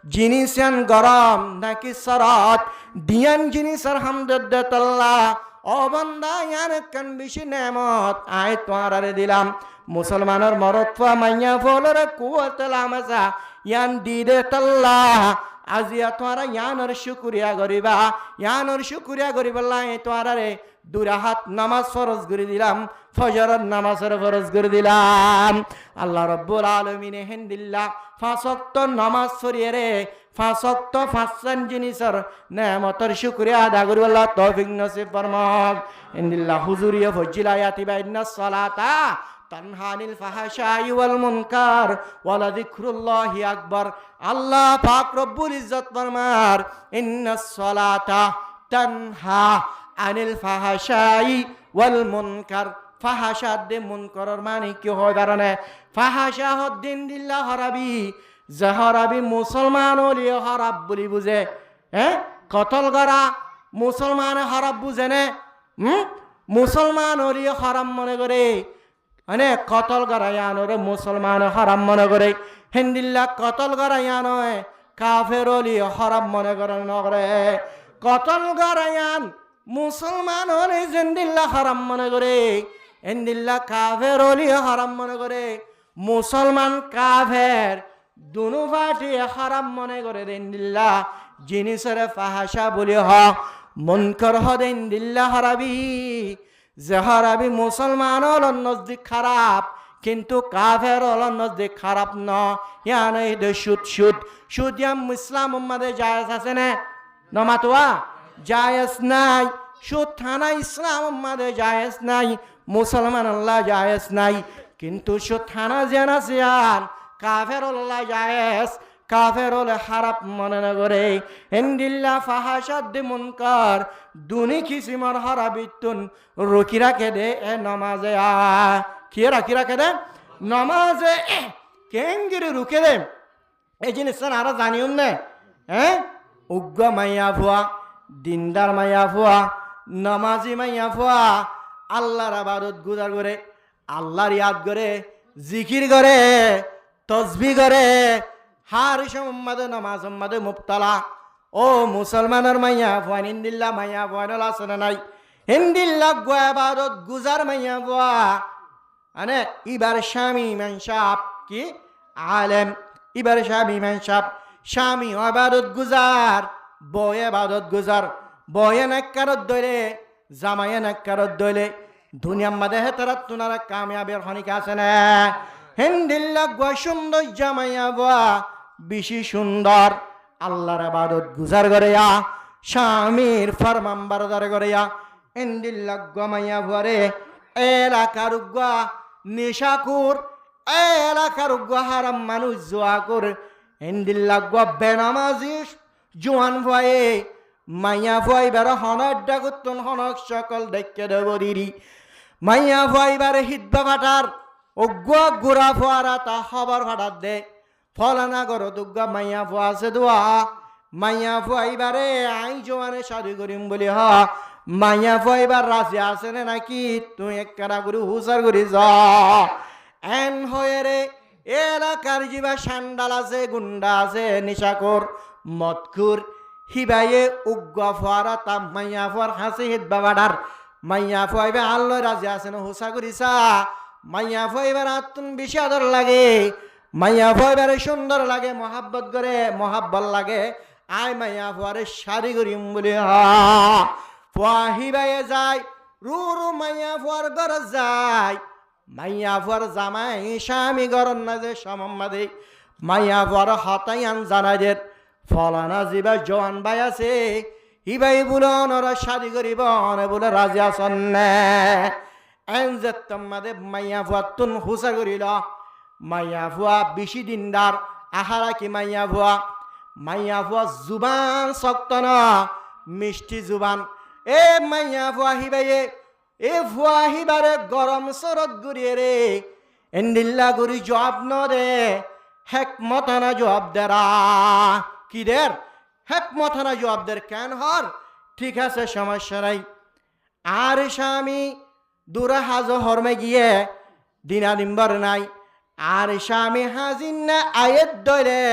জিনিসান গরম নাকি সরত দিয়ান জিনিসের হামদুল্লাহ ও বান্দা ইয়ানকান বেশি নেমত আয় তোমারে দিলাম মুসলমানের মরতফা মাইয়া ফলরে কুয়াতে লামাসা ইয়ান দিদে তাল্লাহ আজিয়া তোমারা ইয়ানোর শুকরিয়া করিবা ইয়ানোর শুকরিয়া করিবাল্লাহ তোমারে দুরাহাত নামাজ ফরজ করে দিলাম ফজরের নামাজের ফরজ করে দিলাম আল্লাহ রাব্বুল আলামিন হেনদিল্লাহ পাঁচ ওয়াক্ত নামাজ পড়িয়ে রে পাঁচ ওয়াক্ত পাঁচজন জিনিসের নেয়ামতের শুকরিয়া আদা করি আল্লাহ তৌফিক নসিব ফরমাক হেনদিল্লাহ হুজুরিয়া ফজিল আয়াতি বাইনাস সালাতা তানহানিল ফাহাশাই ওয়াল মুনকার ওয়ালা যিকরুল্লাহি আকবার আল্লাহ পাক রব্বুল ইজ্জত ফরমার ইন্নাস সালাতা তানহা আনিল ফাহাশাই ওয়াল মুনকার ফাহাশা দে মুনকারের মানে কি হয় কারণে ফাহাশা হদ্দিন দিল্লাহ হরাবি জাহরাবি মুসলমান হলি হরাব বলি বুঝে কতল করা মুসলমান হরাব বুঝে নে মুসলমান হলি হরাম মনে করে মানে কতল করা ইয়ানোরে মুসলমান হরাম মনে করে হিন্দিল্লা কতল করা ইয়ানোয় কাফের হলি হরাম মনে করে নগরে কতল করা ইয়ান মুসলমান হলে জিন্দিল্লা হারাম মনে করে এন্দিল্লা কাফের হলি হারাম মনে করে মুসলমান কাফের দুনো পার্টি হারাম মনে করে এন্দিল্লা জিনিসের ফাহাশা বলি হ মুনকার হদ এন্দিল্লা হারাবি যে হারাবি মুসলমান হল নজদিক খারাপ কিন্তু কাফের হল নজদিক খারাপ ন ইয়ানে সুদ সুদ সুদ ইয়াম ইসলাম উম্মাদে জায়েজ আছে না নমাতোয়া জায়েজ নাই সুদ থানা ইসলাম উম্মাদে জায়েজ নাই মুসলমান আল্লাহ জায়েজ নাই কিন্তু সুদ থানা জেন আসিয়ান কাফের আল্লাহ জায়েজ কাফের হলে খারাপ মনে না করে এন্দিল্লা ফাহাশাদ মুনকার দুনি কিসিমর হারাবিতুন রুকি রাখে দে এ নমাজে কি রাখি রাখে দে নমাজে কেঙ্গিরে রুকে দে এই জিনিস আরো জানিও না উগ্র মাইয়া ভুয়া দিনদার মাইয়া ভুয়া নমাজি মাইয়া ভুয়া আল্লাহর ইবাদত গুজার করে আল্লাহর ইয়াদ করে জিকির করে তসবিহ করে হার সম্মাদে নামাজ সম্মাদে মুবতালা ও মুসলমানের মাইয়া ভুয়া হিন্দিল্লা মাইয়া ভুয়া আসে নাই হিন্দিল্লা গোয়া ইবাদত গুজার মাইয়া ভুয়া মানে ইবার স্বামী ইমান সাহেব কি আলেম ইবার স্বামী ইমান সাহেব স্বামী ইবাদত গুজার বয়ে ইবাদত গুজার বয়ে নাক্কারত দইলে জামায়ে নাক্কারত দইলে দুনিয়ার মাঝে হেতারাত তুনারা কামিয়াবের খনিক আছে না হিন্দিল্লা গোয়া সুন্দর জামাইয়া বুয়া বেশি সুন্দর আল্লাহর ইবাদত গুজার করিয়া স্বামীর ফরমান বারদার করিয়া হিন্দিল্লা গোয়া মাইয়া বুয়ারে এলাকার গোয়া নেশাকুর এলাকার গোয়া হারাম মানুষ জোয়াকুর হিন্দিল্লা গোয়া বেনামাজি জোয়ান ভয়ে মাইয়া ভয় বেড়া হনক ডাকুতন হনক সকল দেখে দেব দিদি মাইয়া ভয় বারে হিতবা ফাটার অগুয়া গুড়া ফোয়ারা তা খবর ফাটার দে ফলানা করো দুগ্গা মাইয়া ফোয়া আছে দোয়া মাইয়া ফুয়াইবারে আই জোয়ানে শাদি করিম বলি হ মাইয়া ফুয়াইবার রাজি আছে না নাকি তুই এক কারা করে হুসার করি যা এন হয়ে রে এলাকার জিবা সান্ডাল আছে গুন্ডা আছে নিশাকর মদকুর হিবাইয়ে উগ্গা ফুয়ারা তাম মাইয়া ফুয়ার হাসি হিত বাবাডার মাইয়া ফুয়াইবে আল্লাহ রাজি আছে না হুসা করিসা মাইয়া ফুয়াইবার আত্মন বেশি আদর লাগে মাইয়া ফুয়াইবারে সুন্দর লাগে মহাব্বত করে মহাব্বত লাগে আই মাইয়া ফুয়ারে শাদি করিম বলি ফুয়া হিবাইয়ে যায় রু রু মাইয়া ফুয়ার ঘর যায় মাইয়া ফুয়ার জামাই স্বামী গরম না যে সমম্মাদে মাইয়া ফুয়ার হাতাই আন জানাইদের ফলানা জিবা জওয়ান ভাই আছে হিবাই বলে ওরা শাদি করিব অনে বলে রাজি আসন এন যে তোমাদের মাইয়া ফুয়া তুন হুসা করিল মাইয়া ফুয়া বেশি দিনদার আহারা কি মাইয়া ফুয়া জুবান শক্ত ন মিষ্টি জুবান এ মাইয়া ফুয়া হিবাইয়ে এ ফুয়া হিবারে গরম সরত গুড়িয়ে রে এন্দিল্লা গুড়ি জবাব ন দে হেকমতানা জবাব দেরা কি দের হেকমতানা জবাব দের কেন হর ঠিক আছে সমস্যা নাই আর স্বামী দূরে হাজো হরমে গিয়ে দিনা দিনবার নাই আর স্বামী হাজির না আয়ের দরে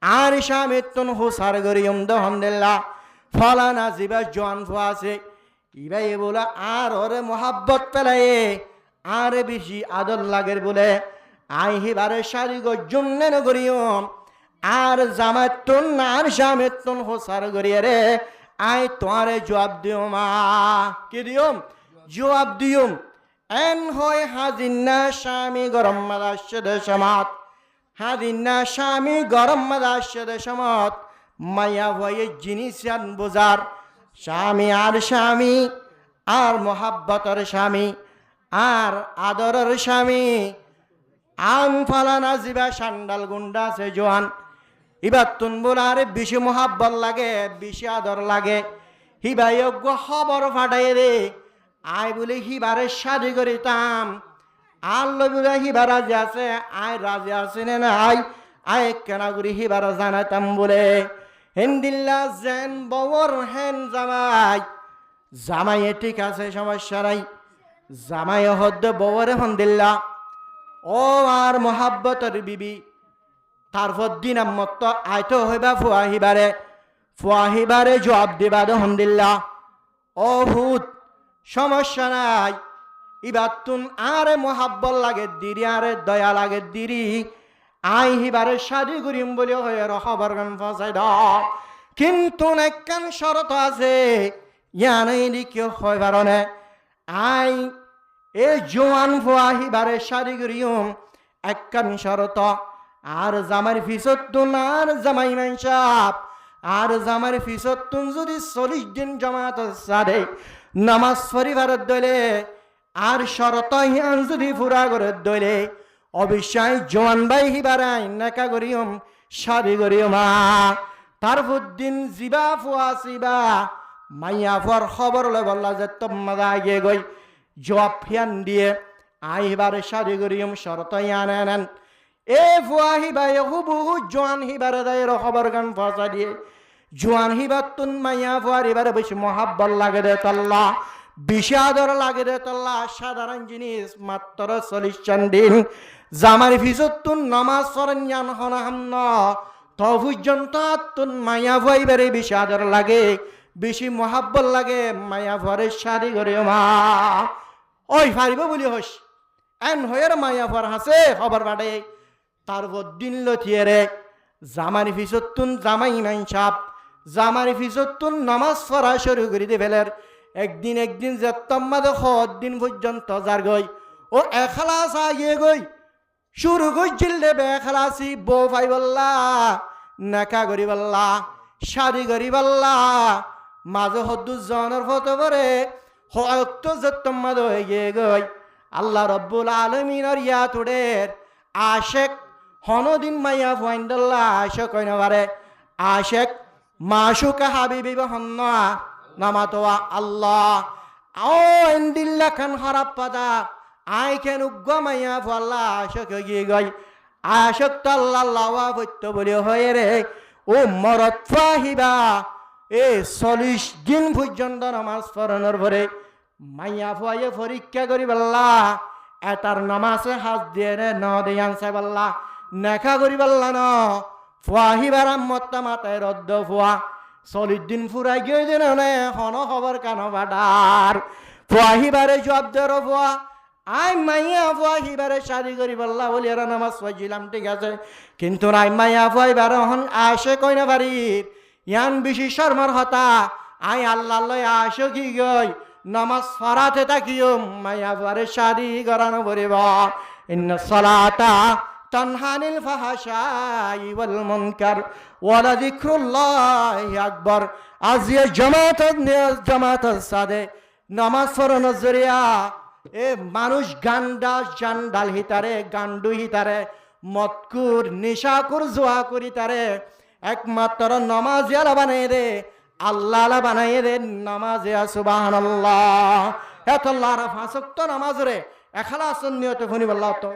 আর স্বামী তুন হুসার গরিয়ম দহমদুল্লা ফলানা জিবা জোয়ান ফুয়াছে ইবাই বলে আর ওরে মোহাব্বত পেলায়ে আর বেশি আদর লাগের বলে আই হিবারে শাড়ি গজুন্নে নগরিয়ম আর জামাতুন আর স্বামীতুন হুসার গরিয়ে রে আই তোমারে জবাব দিও মা কি দিওম জবাব দিওম এন হয় হাজিন্না স্বামী গরম মাদাশে সমাত হাজিন্না স্বামী গরম মাদাশে সমাত মায়া ভয়ে জিনিস বোঝার স্বামী আর মোহাব্বতের স্বামী আর আদরের স্বামী আম ফালানা জিবা সান্ডাল গুন্ডা সে জোয়ান এবার তুন বলারে বেশি মোহাব্বত লাগে বেশি আদর লাগে হিবা যোগ্য খবর ফাটাই রে আই বলে হিবারে শাদি করিতাম আর লবিরা হিবা রাজি আছে আয় রাজি আছে না আয় কেনা করি হিবারা জানাতাম বলে হিন্দিল্লা জেন বওর হেন জামাই ঠিক আছে সমস্যা নাই জামাই হদ্দ বওরে হন্দিল্লা ও আর মোহাব্বতের বিবি তারপর দিন মত আয়তো হইবা ফুয়াহিবারে জবাব দিবা হন্দিল্লা ও ভূত সমস্যা নাই ইবার তুন আরে মোহাব্বত লাগে দিরি আরে দয়া লাগে দিরি আই হিবারে শাদি করিম বলে হয়ে খবর গান ফসাই দাও কিন্তু একখান শরত আছে ইয়ানাই দিকে হয় বারণে আই এ জোয়ান ফুয়া হিবারে শাদি করিম একখান শরত আর জামার ফিসত তুন আর জামাই মানসাপ আর জামার ফিসত তুন যদি 40 দিন জমাত সাদে নামাজ পরিবারের দলে আর শরত হিয়ান যদি পুরা করে দলে অবশ্যই জোয়ান ভাই হিবারাই নাকা করিম শাদি করিও মা তারপর দিন জিবা ফুয়া সিবা মাইয়া ফুয়ার খবর লয় বললা যে তোমাদা আগে গই জবাব ফিয়ান দিয়ে আই হিবারে শাদি করিম শরত ইয়ান আনেন এ ফুয়া হিবাই হুবহু জোয়ান হিবারে দায়ের খবর গান ফসা দিয়ে জোয়ান হিবার তুন মাইয়া ফুয়ার এবারে বেশি মোহাব্বত লাগে রে তাল্লা বিষাদর লাগে রে তাল্লা সাধারণ জিনিস মাত্র 40 দিন জামার ফিজতুন নামাজ সরঞ্জান হনাহান্ন তো পর্যন্ত তুন মায়া ভাইবারে বিষাদর লাগে বেশি মোহাব্বত লাগে মায়া ভরে শাদি করে মা ওই ফারিব বলি হস এন হয়ের মায়া ভর হাসে খবর বাড়ে তারপর দিন লথিয়ে রে জামার ফিজতুন জামাই মাইন সাপ জামার ফিজতুন নামাজ পড়া শুরু করে দে ফেলের একদিন যে তম্মাদ দিন পর্যন্ত যার গই ও এখালাস আগে গই শুরু করছিল বে খালাসি বউ ভাই বল্লা নাকা করি বল্লা শাদি করি বল্লা মাঝে হদ্দু জনের ফটো পরে হয়তো যে তম্মাদ হয়ে গিয়ে গই আল্লাহ রব্বুল আলমিনের ইয়াতুডের আশেক হনদিন মাইয়া ফাইন্দাল্লা আশেক কই না পারে আশেক মাশুকা হাবিবি হন্না নামাতোয়া আল্লাহ ও ইন্দিল্লা খান খারাপ পাতা আই কেন উগ্গমাইয়া ফাল্লা আশক গিয়ে গই আশক তো আল্লাহ লাওয়া বৈত্য বলে হয়ে রে ও মরত ফাহিবা এ 40 দিন পর্যন্ত নামাজ পড়ানোর পরে মাইয়া ফুয়াইয়ে পরীক্ষা করি বললা এটার নামাজে হাত দিয়ে রে ন দিয়ান সাই বললা নেখা করি বললা ন ফুয়াহিবার মত্তা মাথায় রদ্দ ফুয়া 40 দিন ফুরাই গিয়ে দিন হন খবর কান বাডার ফুয়াহিবারে জবাব দে ফুয়া আই মাইয়া ফুয়াহিবারে শাদি করি বললা বলি এরা নামাজ পড়ছিলাম ঠিক আছে কিন্তু আই মাইয়া ফুয়াহিবার হন আসে কই না বাড়ি ইয়ান বেশি শর্মার হতা আই আল্লাহ লয় আসো কি গই নামাজ পড়াতে তাকিও মাইয়া ফুয়ারে শাদি করানো বলিব ইন্না সালাতা তানহানিল ফাহশাই ওয়াল মুনকার ওয়ালা যিকরুল্লাহি আকবার আজিয়া জামাত সাদে নামাজ পড়ানোর জরিয়া এ মানুষ গান্ডা জান্ডাল হিতারে গান্ডু হিতারে মতকুর নিশাকুর জোয়া করি তারে একমাত্র নামাজ আলা বানাই দে আল্লাহ আলা বানাই দে নামাজে সুবহানাল্লাহ এত আল্লাহর ফাঁসক্ত নামাজ রে এখালাস নিয়তে ফনি বল্লাহ তো